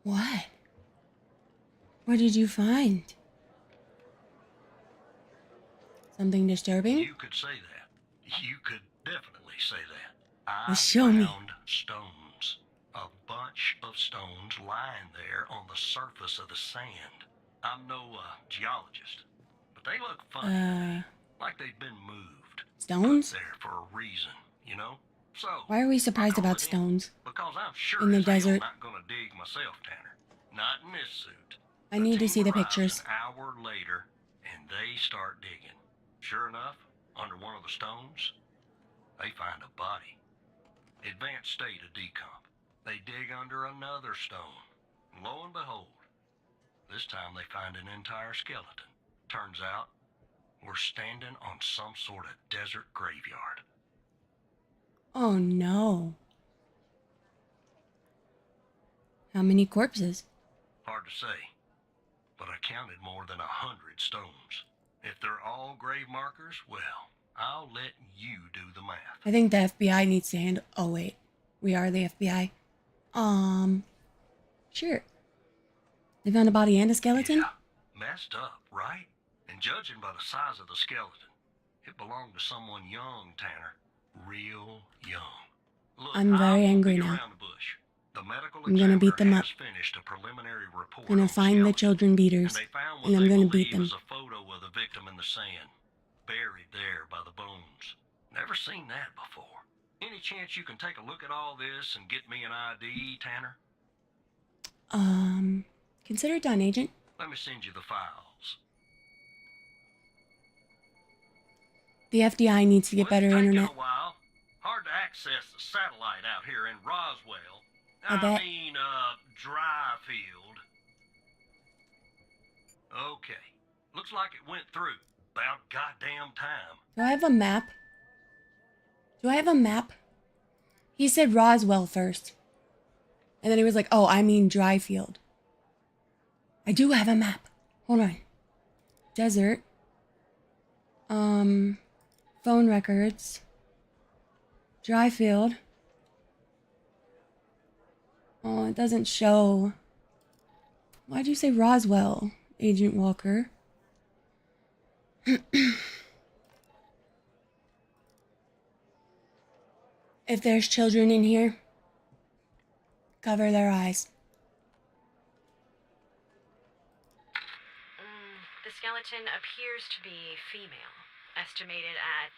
What? What did you find? Something disturbing? You could say that. You could definitely say that. I Well, show me. found stones. A bunch of stones lying there on the surface of the sand. I'm no geologist, but they look funny. Like they've been moved. Stones? Put there for a reason, you know? So, Why are we surprised I called about it in, stones? Because I'm sure in the as hell desert? not gonna dig myself, Tanner. Not in this suit. I need to see the team arrives pictures. An hour later, and they start digging. Sure enough, under one of the stones, they find a body. Advanced state of decomp. They dig under another stone. And lo and behold, this time they find an entire skeleton. Turns out, we're standing on some sort of desert graveyard. Oh no. How many corpses? Hard to say, but I counted more than 100 stones. If they're all grave markers, well, I'll let you do the math. I think the FBI needs to handle. Oh wait, we are the FBI. Sure. They found a body and a skeleton? Yeah, messed up, right? And judging by the size of the skeleton, it belonged to someone young, Tanner. Real young. Look, I'm very I won't angry beat now. around the bush. The medical I'm gonna beat them examiner up. has finished a preliminary report Gonna on find the skeleton, children beaters. and they found what And I'm they gonna beat believe them. is a photo of the victim in the sand, buried there by the bones. Never seen that before. Any chance you can take a look at all this and get me an ID, Tanner? Consider it done, Agent. Let me send you the files. The FBI needs to get better Well, it's taken internet. a while. Hard to access the satellite out here in Roswell. I bet. Dryfield. Okay. Looks like it went through. About goddamn time. Do I have a map? Do I have a map? He said Roswell first. And then he was like, oh, I mean Dryfield. I do have a map. Hold on. Desert. Phone records. Dryfield. Oh, it doesn't show. Why'd you say Roswell, Agent Walker? If there's children in here, cover their eyes. The skeleton appears to be female, estimated at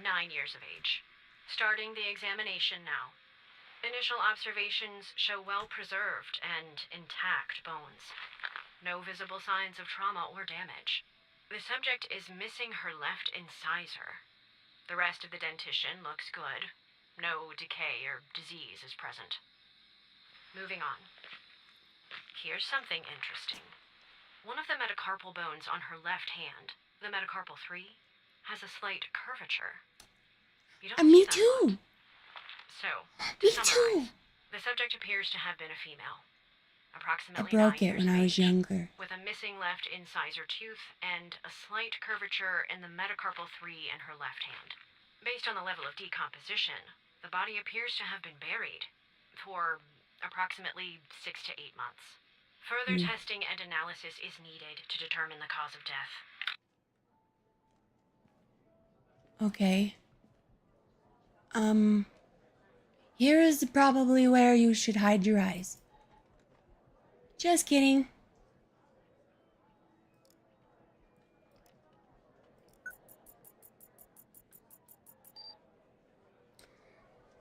9 years of age. Starting the examination now. Initial observations show well-preserved and intact bones. No visible signs of trauma or damage. The subject is missing her left incisor. The rest of the dentition looks good. No decay or disease is present. Moving on. Here's something interesting. One of the metacarpal bones on her left hand, the metacarpal 3, has a slight curvature. You don't Me see that too. a lot. So, to Me summarize, too. the subject appears to have been a female. I Approximately broke 9 it years when of I was age, younger. with a missing left incisor tooth and a slight curvature in the metacarpal 3 in her left hand. Based on the level of decomposition, The body appears to have been buried for approximately 6 to 8 months. Further testing and analysis is needed to determine the cause of death. Okay. Here is probably where you should hide your eyes. Just kidding.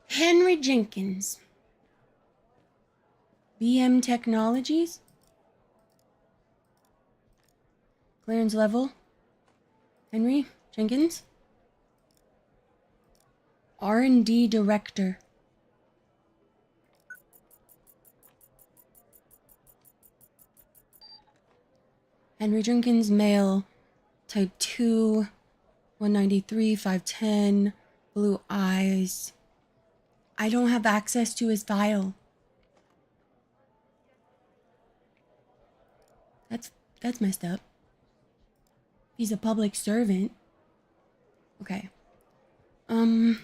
Henry Jenkins. BM Technologies. Clearance level. Henry Jenkins. R&D Director. Henry Jenkins, male, type 2, 193, 5'10", blue eyes. I don't have access to his file. That's messed up. He's a public servant. Okay. Do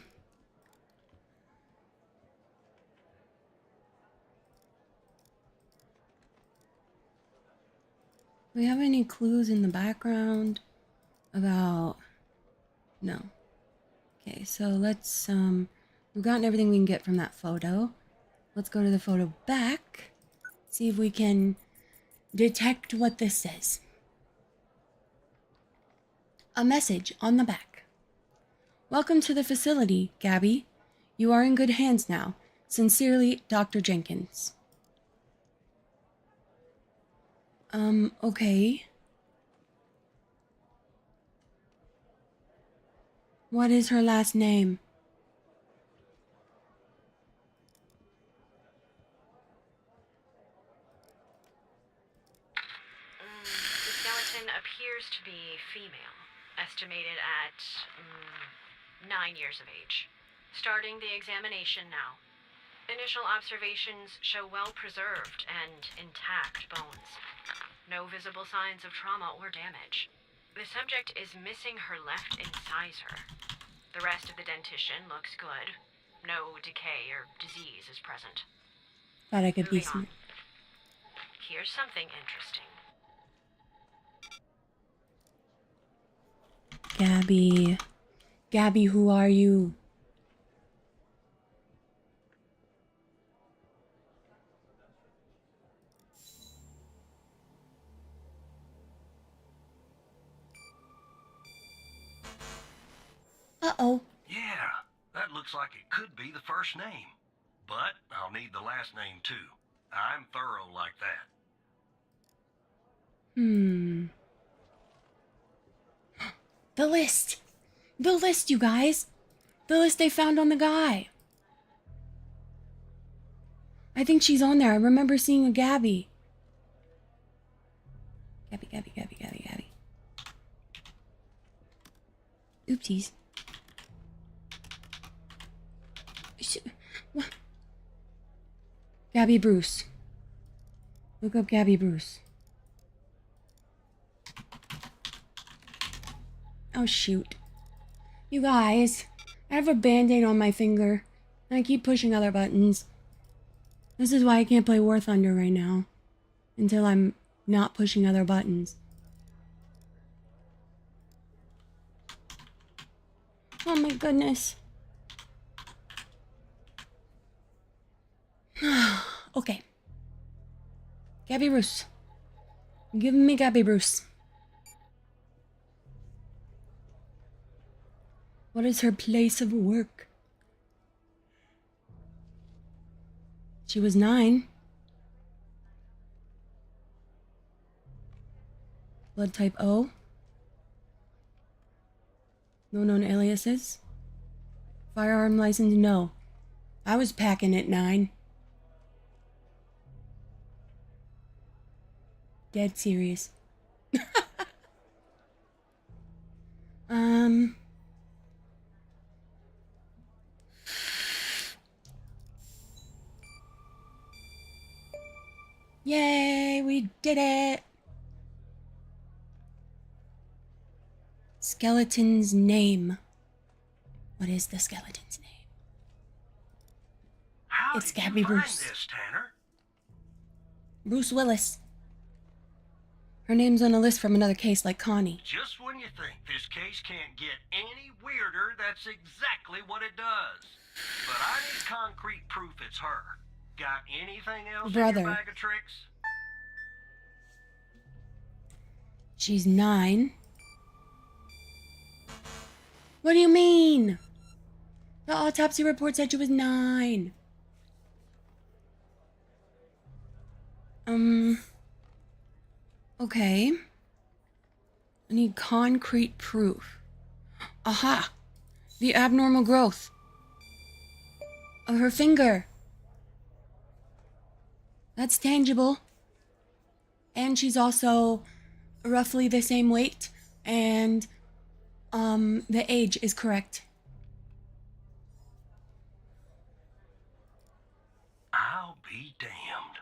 we have any clues in the background about... No. Okay, so let's, we've gotten everything we can get from that photo. Let's go to the photo back. See if we can detect what this says. A message on the back. Welcome to the facility, Gabby. You are in good hands now. Sincerely, Dr. Jenkins. Okay. What is her last name? The skeleton appears to be female, estimated at 9 years of age. Starting the examination now. Initial observations show well-preserved and intact bones. No visible signs of trauma or damage. The subject is missing her left incisor. The rest of the dentition looks good. No decay or disease is present. Thought I could be Moving on. smart. Here's something interesting. Gabby. Gabby, who are you? Uh-oh. Yeah, that looks like it could be the first name. But I'll need the last name too. I'm thorough like that. The list. The list, you guys. The list they found on the guy. I think she's on there. I remember seeing a Gabby. Gabby. Oopsies. What? Gabby Bruce. Look up Gabby Bruce. Oh, shoot. You guys, I have a band-aid on my finger, and I keep pushing other buttons. This is why I can't play War Thunder right now, until I'm not pushing other buttons. Oh my goodness. Okay. Gabby Bruce. Give me Gabby Bruce. What is her place of work? She was 9. Blood type O. No known aliases. Firearm license, no. I was packing at 9. Dead serious. Yay, we did it! Skeleton's name. What is the skeleton's name? It's did Gabby you find Bruce. this, Tanner? Bruce Willis. Her name's on a list from another case like Connie. Just when you think this case can't get any weirder, that's exactly what it does. But I need concrete proof it's her. Got anything else in Brother. your bag of tricks? She's 9. What do you mean? The autopsy report said she was 9. Okay. I need concrete proof. Aha! The abnormal growth of her finger. That's tangible. And she's also roughly the same weight, and the age is correct. I'll be damned.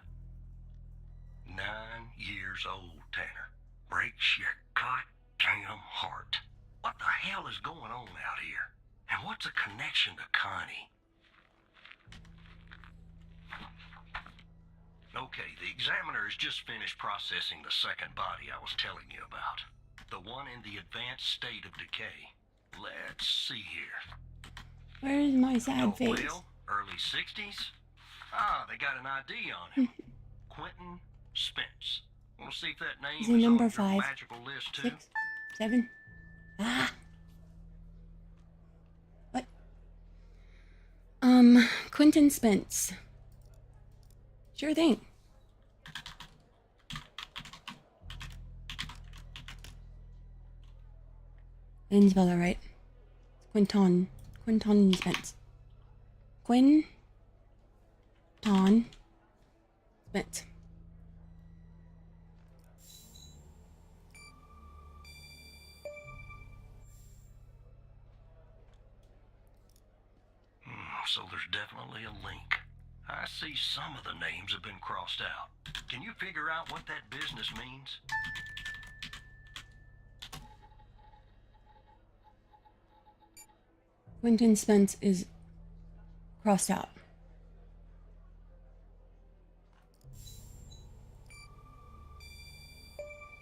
9 years old, Tanner. Breaks your goddamn heart. What the hell is going on out here? And what's a connection to Connie? Okay, the examiner has just finished processing the second body I was telling you about. The one in the advanced state of decay. Let's see here. Where's my sad face? Well, early 60s? Ah, they got an ID on him. Quentin Spence. Want to see if that name Is is he number on 5? your magical list too? 6? 7? Ah. What? Quentin Spence. Sure thing. I didn't spell that right. Quinton Spence. Quinton Spence. So there's definitely a link. I see some of the names have been crossed out. Can you figure out what that business means? Quentin Spence is crossed out.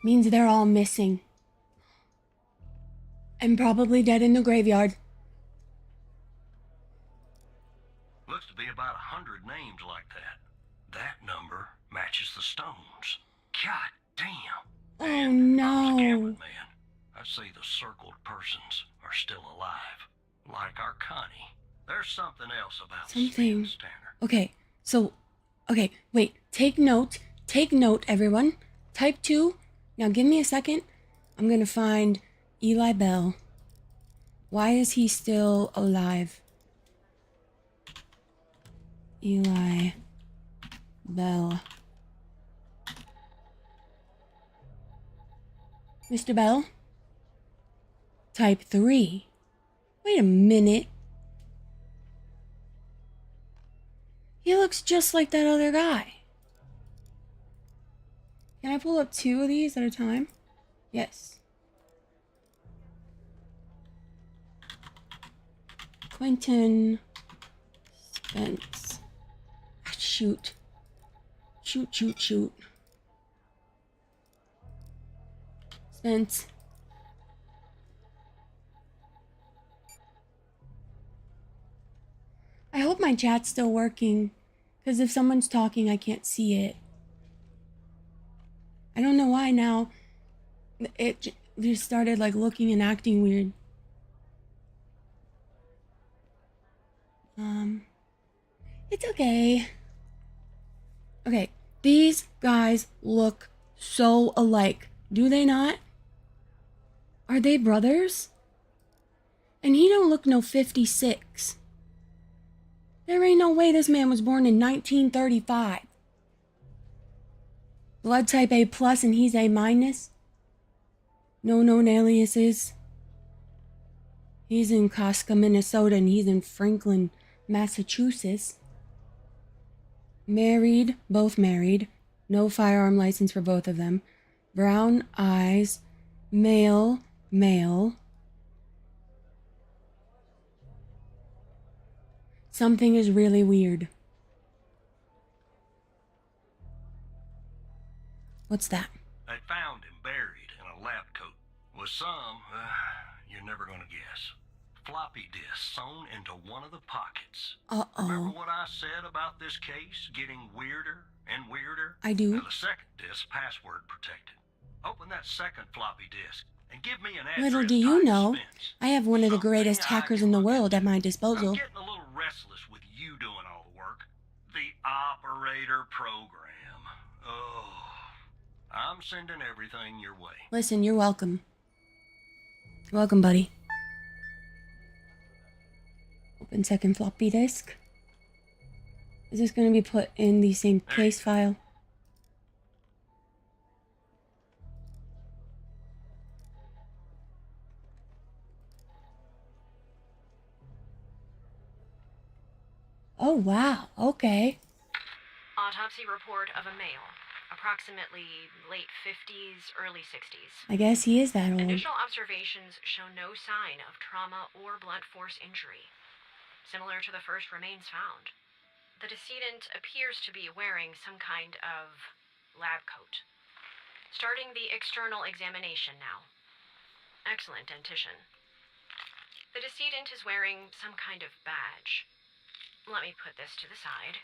Means they're all missing. And probably dead in the graveyard. Looks to be about 100 names like that. That number matches the stones. God damn. Oh And if I was a gambling no. man, I'd say the circled persons are still alive. Like our Connie. There's something else about Something. Spence, Tanner. Okay, wait. Take note, everyone. Type 2. Now give me a second. I'm gonna find Eli Bell. Why is he still alive? Eli Bell. Mr. Bell? Type 3. Wait a minute. He looks just like that other guy. Can I pull up 2 of these at a time? Yes. Quentin Spence. Shoot. Shoot. Spence. I hope my chat's still working, because if someone's talking, I can't see it. I don't know why now. It just started like looking and acting weird. It's okay. Okay, these guys look so alike. Do they not? Are they brothers? And he don't look no 56. There ain't no way this man was born in 1935. Blood type A plus and he's A minus. No known aliases. He's in Casca, Minnesota, and he's in Franklin, Massachusetts. Married, both married. No firearm license for both of them. Brown eyes. Male. Something is really weird. What's that? They found him buried in a lab coat with some, you're never gonna guess, floppy disk sewn into one of the pockets. Remember Uh-oh. what I said about this case getting weirder and weirder? I do. Now, the second disk password protected. Open that second floppy disk and give me an address. Little do you tied know, Spence. I have one of the Something greatest I hackers can in the look world at into. my I'm disposal. getting a little restless with you doing all the work. The operator program. Oh, I'm sending everything your way. Listen, you're welcome. Welcome, buddy. Open second floppy disk. Is this going to be put in the same There case you file? Oh, wow. Okay. Autopsy report of a male, approximately late 50s, early 60s. I guess he is that old. Initial observations show no sign of trauma or blunt force injury, similar to the first remains found. The decedent appears to be wearing some kind of lab coat. Starting the external examination now. Excellent dentition. The decedent is wearing some kind of badge. Let me put this to the side.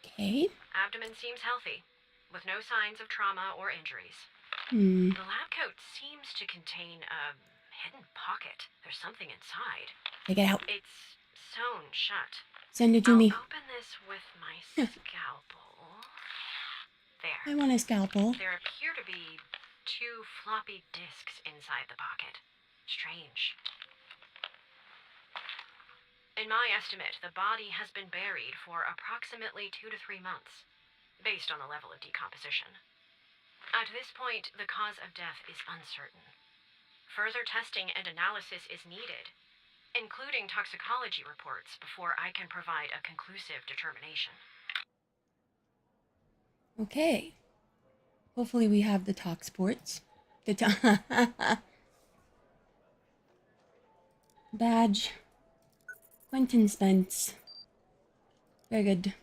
Okay. Abdomen seems healthy, with no signs of trauma or injuries. Hmm. The lab coat seems to contain a hidden pocket. There's something inside. Take it out. It's sewn shut. Send it to I'll me. open this with my scalpel. There. I want a scalpel. There appear to be 2 floppy disks inside the pocket. Strange. In my estimate, the body has been buried for approximately 2 to 3 months, based on the level of decomposition. At this point, the cause of death is uncertain. Further testing and analysis is needed, including toxicology reports, before I can provide a conclusive determination. Okay. Hopefully we have the tox ports. The badge. Quentin Spence. Very good.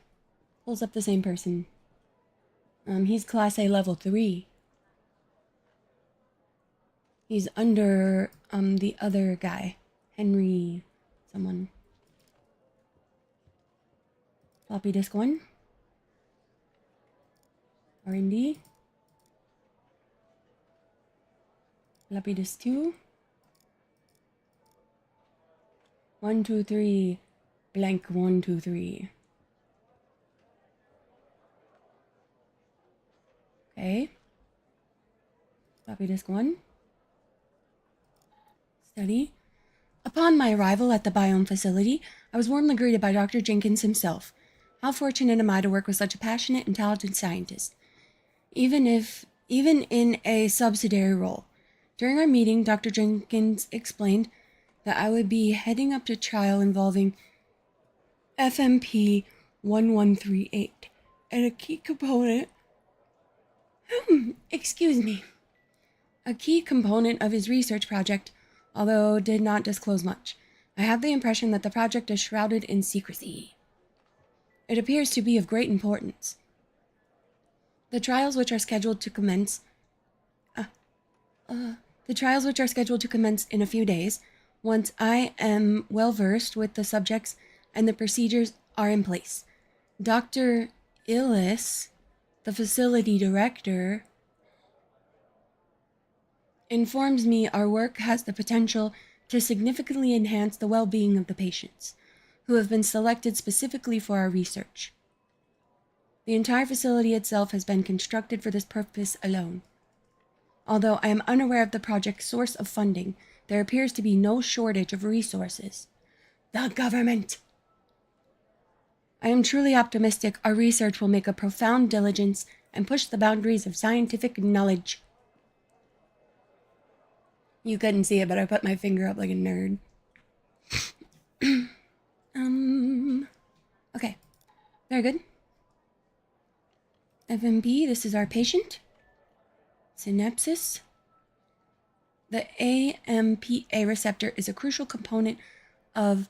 Pulls up the same person. He's Class A level 3. He's under, the other guy. Henry someone. Floppy disk 1. R&D. Floppy disk 2. 1, 2, 3. Blank 1, 2, 3. Okay. Floppy disk 1. Study. Upon my arrival at the biome facility, I was warmly greeted by Dr. Jenkins himself. How fortunate am I to work with such a passionate and talented scientist, even in a subsidiary role. During our meeting, Dr. Jenkins explained that I would be heading up a trial involving FMP1138 and a key component a key component of his research project, although did not disclose much. I have the impression that the project is shrouded in secrecy. It appears to be of great importance. The trials which are scheduled to commence in a few days, once I am well versed with the subjects and the procedures are in place. Dr. Illis, the facility director, informs me our work has the potential to significantly enhance the well-being of the patients, who have been selected specifically for our research. The entire facility itself has been constructed for this purpose alone. Although I am unaware of the project's source of funding, there appears to be no shortage of resources. The government! I am truly optimistic our research will make a profound diligence and push the boundaries of scientific knowledge. You couldn't see it, but I put my finger up like a nerd. Okay. Very good. FMP, this is our patient. Synapsis. The AMPA receptor is a crucial component of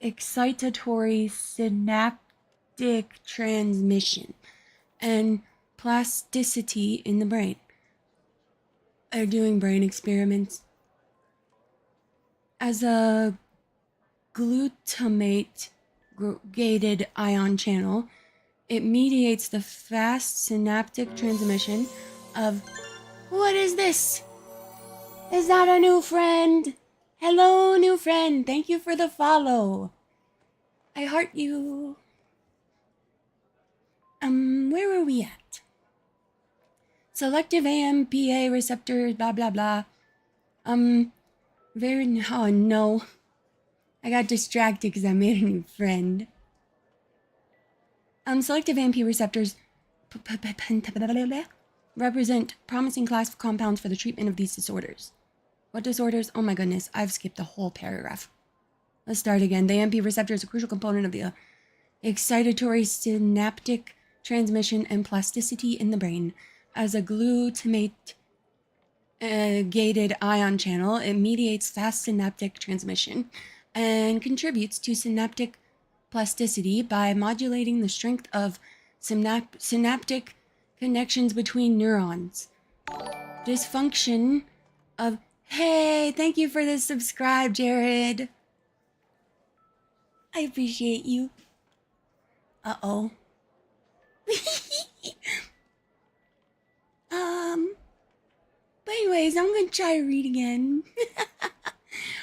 excitatory synaptic transmission and plasticity in the brain. Are doing brain experiments. As a glutamate gated ion channel, it mediates the fast synaptic transmission of... What is this? Is that a new friend? Hello, new friend. Thank you for the follow. I heart you. Where were we at? Selective AMPA receptors, blah, blah, blah. Oh, no. I got distracted because I made a new friend. Selective AMP receptors represent promising class of compounds for the treatment of these disorders. What disorders? Oh my goodness, I've skipped the whole paragraph. Let's start again. The AMP receptor is a crucial component of the excitatory synaptic transmission and plasticity in the brain. As a glutamate gated ion channel, it mediates fast synaptic transmission and contributes to synaptic plasticity by modulating the strength of synaptic connections between neurons. Dysfunction of... Hey, thank you for the subscribe, Jared. I appreciate you. Uh-oh. But anyways, I'm gonna try to read again.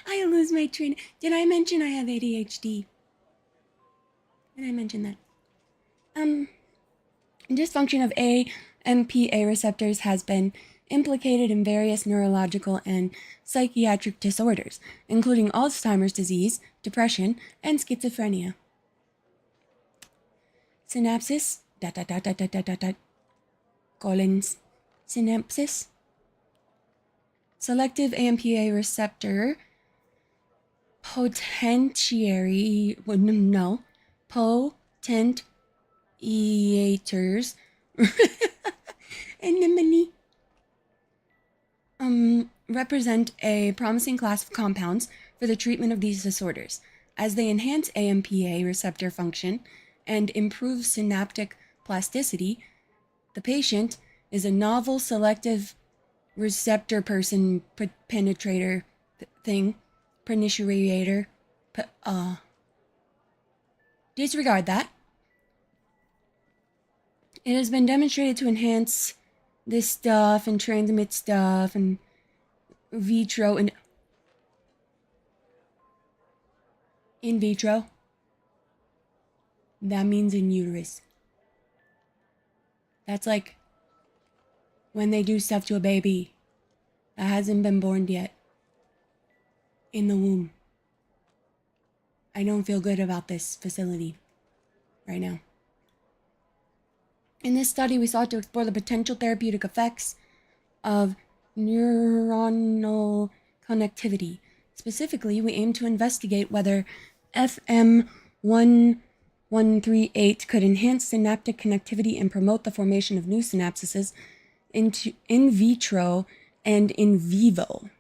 I lose my train. Did I mention I have ADHD? Did I mention that? Dysfunction of AMPA receptors has been implicated in various neurological and psychiatric disorders, including Alzheimer's disease, depression, and schizophrenia. Synapses, colons, synapses. Selective AMPA receptor potentiators anemone represent a promising class of compounds for the treatment of these disorders, as they enhance AMPA receptor function and improve synaptic plasticity. The patient is a novel selective receptor person penetrator thing, penetrator. Disregard that. It has been demonstrated to enhance this stuff and transmit stuff and vitro and in vitro. That means in uterus. That's like when they do stuff to a baby that hasn't been born yet. In the womb. I don't feel good about this facility right now. In this study, we sought to explore the potential therapeutic effects of neuronal connectivity. Specifically, we aim to investigate whether FM1138 could enhance synaptic connectivity and promote the formation of new synapses in vitro and in vivo.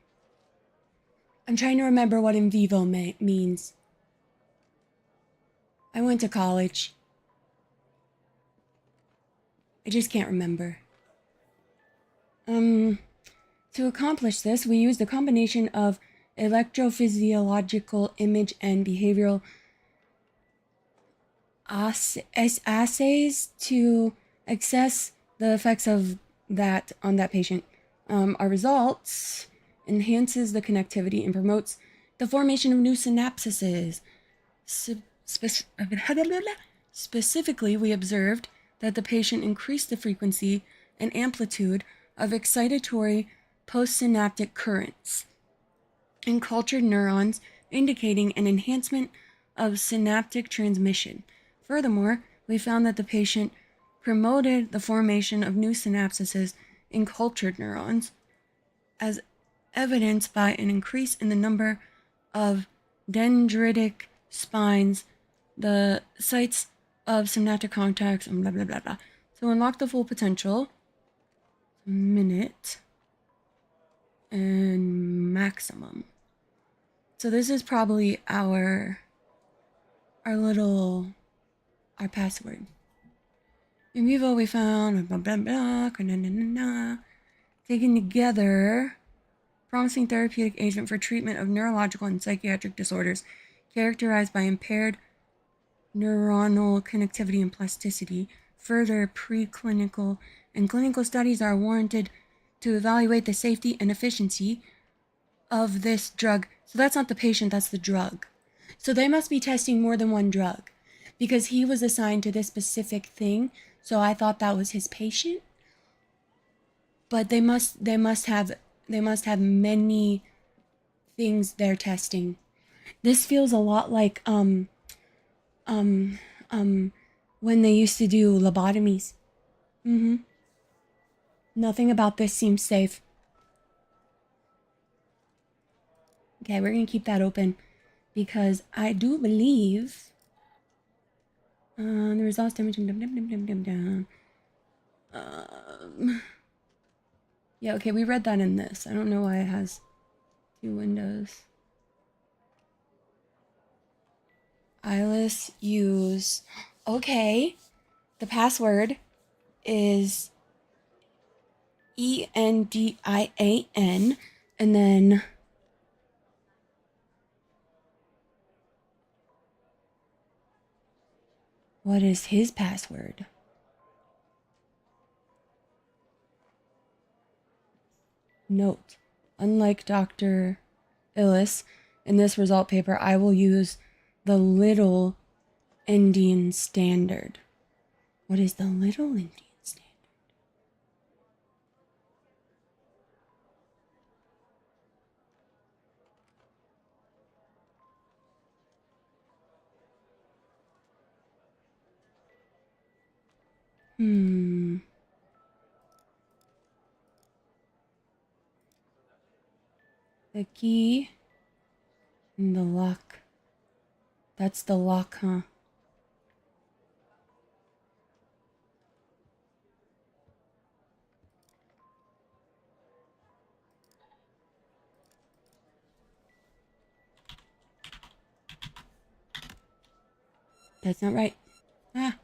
I'm trying to remember what in vivo means. I went to college. I just can't remember. To accomplish this, we used a combination of electrophysiological image and behavioral assays to assess the effects of that on that patient. Our results enhances the connectivity and promotes the formation of new synapses. Specifically, we observed that the patient increased the frequency and amplitude of excitatory postsynaptic currents in cultured neurons, indicating an enhancement of synaptic transmission. Furthermore, we found that the patient promoted the formation of new synapses in cultured neurons, as evidenced by an increase in the number of dendritic spines, the sites of synaptic contacts, and blah, blah, blah, blah. So unlock the full potential. Minute. And maximum. So this is probably our password. In vivo, we found blah, blah, blah, taken together, promising therapeutic agent for treatment of neurological and psychiatric disorders characterized by impaired neuronal connectivity and plasticity. Further preclinical and clinical studies are warranted to evaluate the safety and efficiency of this drug. So that's not the patient, that's the drug. So they must be testing more than one drug because he was assigned to this specific thing. So I thought that was his patient. But they must have many things they're testing. This feels a lot like when they used to do lobotomies. Nothing about this seems safe. Okay, we're gonna keep that open because I do believe the results damaging. Yeah, okay, we read that in this. I don't know why it has 2 windows. Eyeless use. Okay, the password is ENDIAN, and then what is his password? Note, unlike Dr. Illis, in this result paper, I will use the Little Indian Standard. What is the Little Indian Standard? The key and the lock. That's the lock, huh? That's not right. Ah.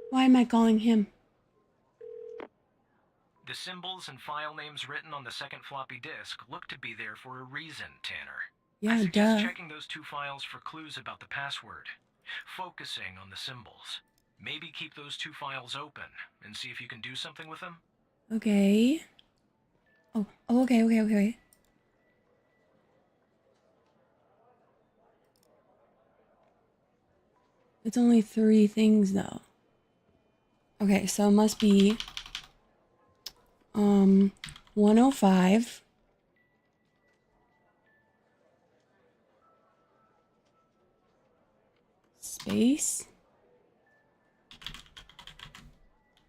Why am I calling him? The symbols and file names written on the second floppy disk look to be there for a reason, Tanner. Yeah, I suggest duh. checking those 2 files for clues about the password. Focusing on the symbols. Maybe keep those 2 files open and see if you can do something with them. Okay. Oh, okay. It's only 3 things though. Okay, so it must be 105 space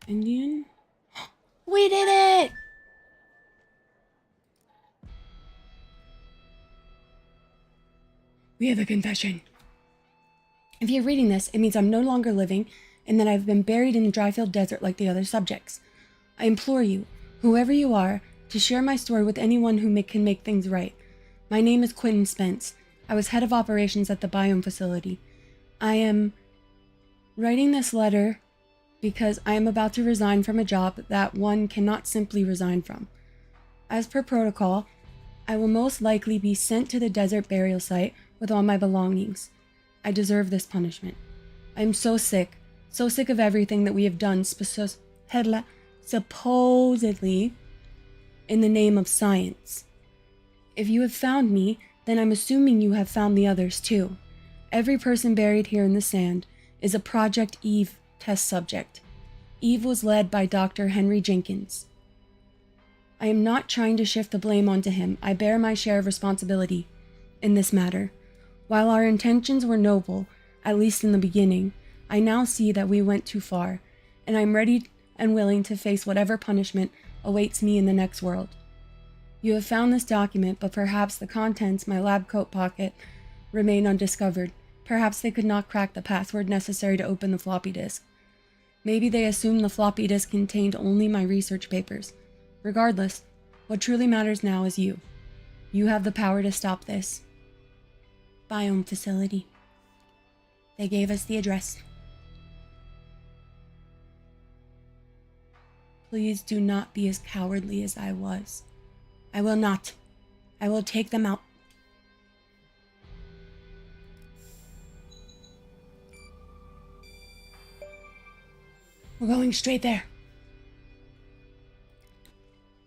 Indian. We did it! We have a confession. If you're reading this, it means I'm no longer living and that I've been buried in the Dryfield Desert like the other subjects. I implore you, whoever you are, to share my story with anyone who can make things right. My name is Quentin Spence. I was head of operations at the Biome facility. I am writing this letter because I am about to resign from a job that one cannot simply resign from. As per protocol, I will most likely be sent to the desert burial site with all my belongings. I deserve this punishment. I am so sick of everything that we have done supposedly in the name of science. If you have found me, then I'm assuming you have found the others too. Every person buried here in the sand is a Project Eve test subject. Eve was led by Dr. Henry Jenkins. I am not trying to shift the blame onto him. I bear my share of responsibility in this matter. While our intentions were noble, at least in the beginning, I now see that we went too far, and I'm ready and willing to face whatever punishment awaits me in the next world. You have found this document, but perhaps the contents, my lab coat pocket, remain undiscovered. Perhaps they could not crack the password necessary to open the floppy disk. Maybe they assumed the floppy disk contained only my research papers. Regardless, what truly matters now is you. You have the power to stop this. Biome facility. They gave us the address. Please do not be as cowardly as I was. I will not. I will take them out. We're going straight there.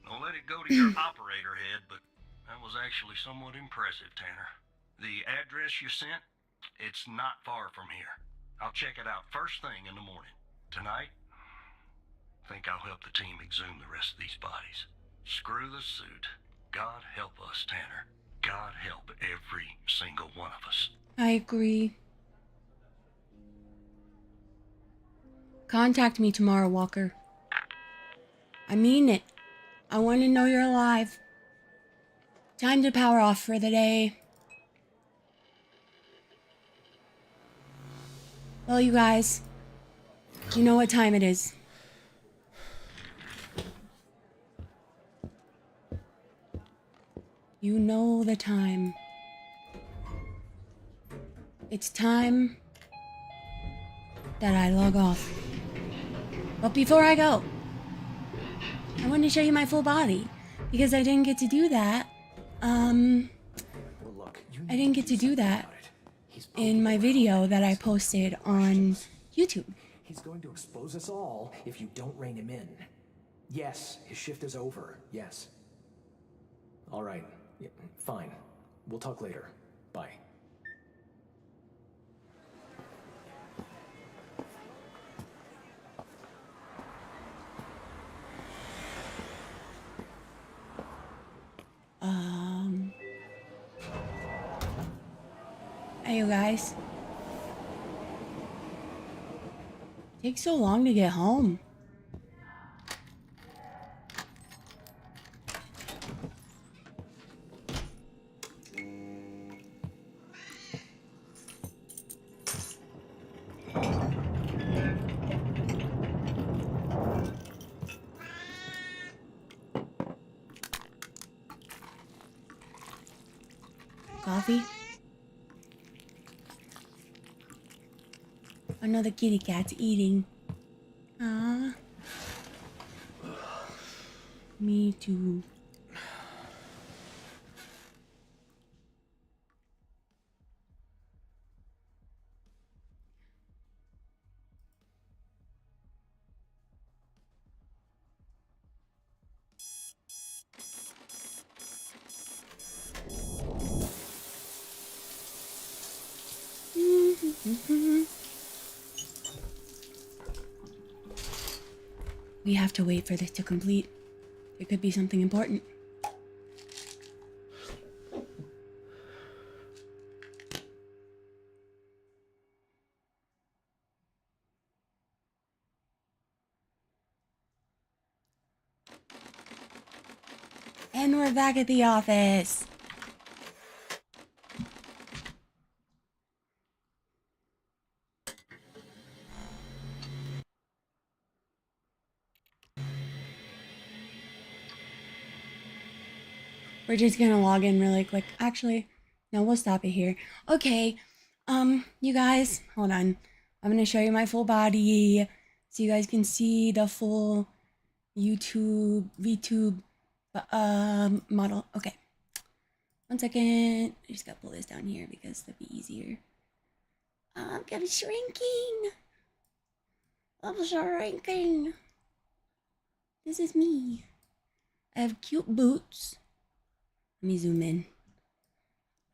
Don't let it go to your operator head, but that was actually somewhat impressive, Tanner. The address you sent, it's not far from here. I'll check it out first thing in the morning. Tonight, I think I'll help the team exhume the rest of these bodies. Screw the suit. God help us, Tanner. God help every single one of us. I agree. Contact me tomorrow, Walker. I mean it. I want to know you're alive. Time to power off for the day. Well, you guys, you know what time it is. You know the time. It's time that I log off. But before I go, I want to show you my full body because I didn't get to do that. I didn't get to do that in my video that I posted on YouTube. He's going to expose us all if you don't rein him in. Yes, his shift is over. Yes. All right. Yeah, fine. We'll talk later. Bye. Hey, you guys. Takes so long to get home. Coffee? Another kitty cat's eating. Ah. Me too. We have to wait for this to complete. It could be something important. And we're back at the office. We're just gonna log in really quick. Actually, no, we'll stop it here. Okay, you guys, hold on. I'm gonna show you my full body so you guys can see the full VTube model. Okay, 1 second. I just gotta pull this down here because that'd be easier. I'm shrinking. I'm shrinking. This is me. I have cute boots. Let me zoom in.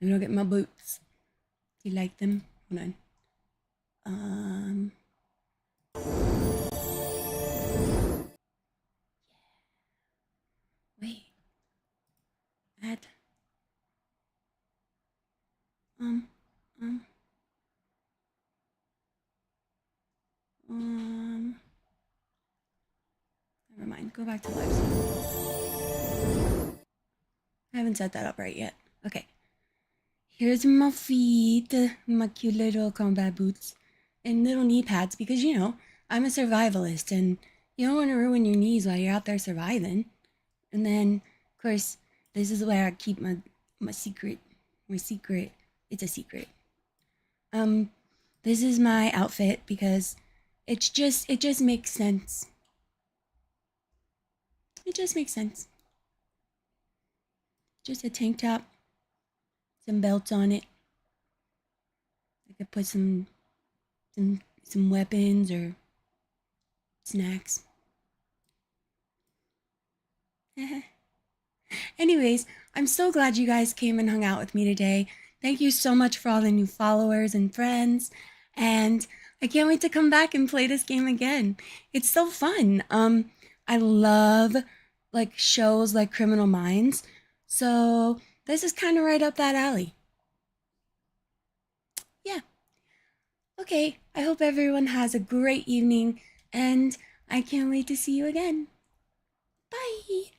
Let me look at my boots. Do you like them? Hold on. Wait. Add. Never mind. Go back to live. I haven't set that up right yet. Okay. Here's my feet, my cute little combat boots, and little knee pads because, you know, I'm a survivalist and you don't want to ruin your knees while you're out there surviving. And then, of course, this is where I keep my secret. My secret. It's a secret. this is my outfit because it just makes sense. It just makes sense. Just a tank top, some belts on it. I could put some weapons or snacks. Anyways, I'm so glad you guys came and hung out with me today. Thank you so much for all the new followers and friends. And I can't wait to come back and play this game again. It's so fun. I love like shows like Criminal Minds. So this is kind of right up that alley. Yeah. Okay, I hope everyone has a great evening and I can't wait to see you again. Bye.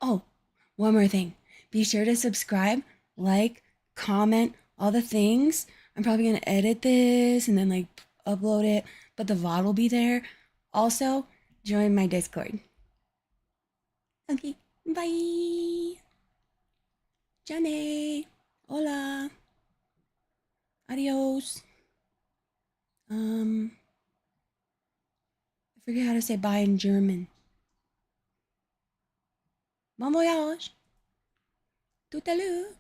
Oh, one more thing. Be sure to subscribe, like, comment, all the things. I'm probably going to edit this and then like upload it, but the VOD will be there. Also, join my Discord. Okay, bye. Jane. Hola. Adios. I forget how to say bye in German. Bon voyage. Tout à l'heure.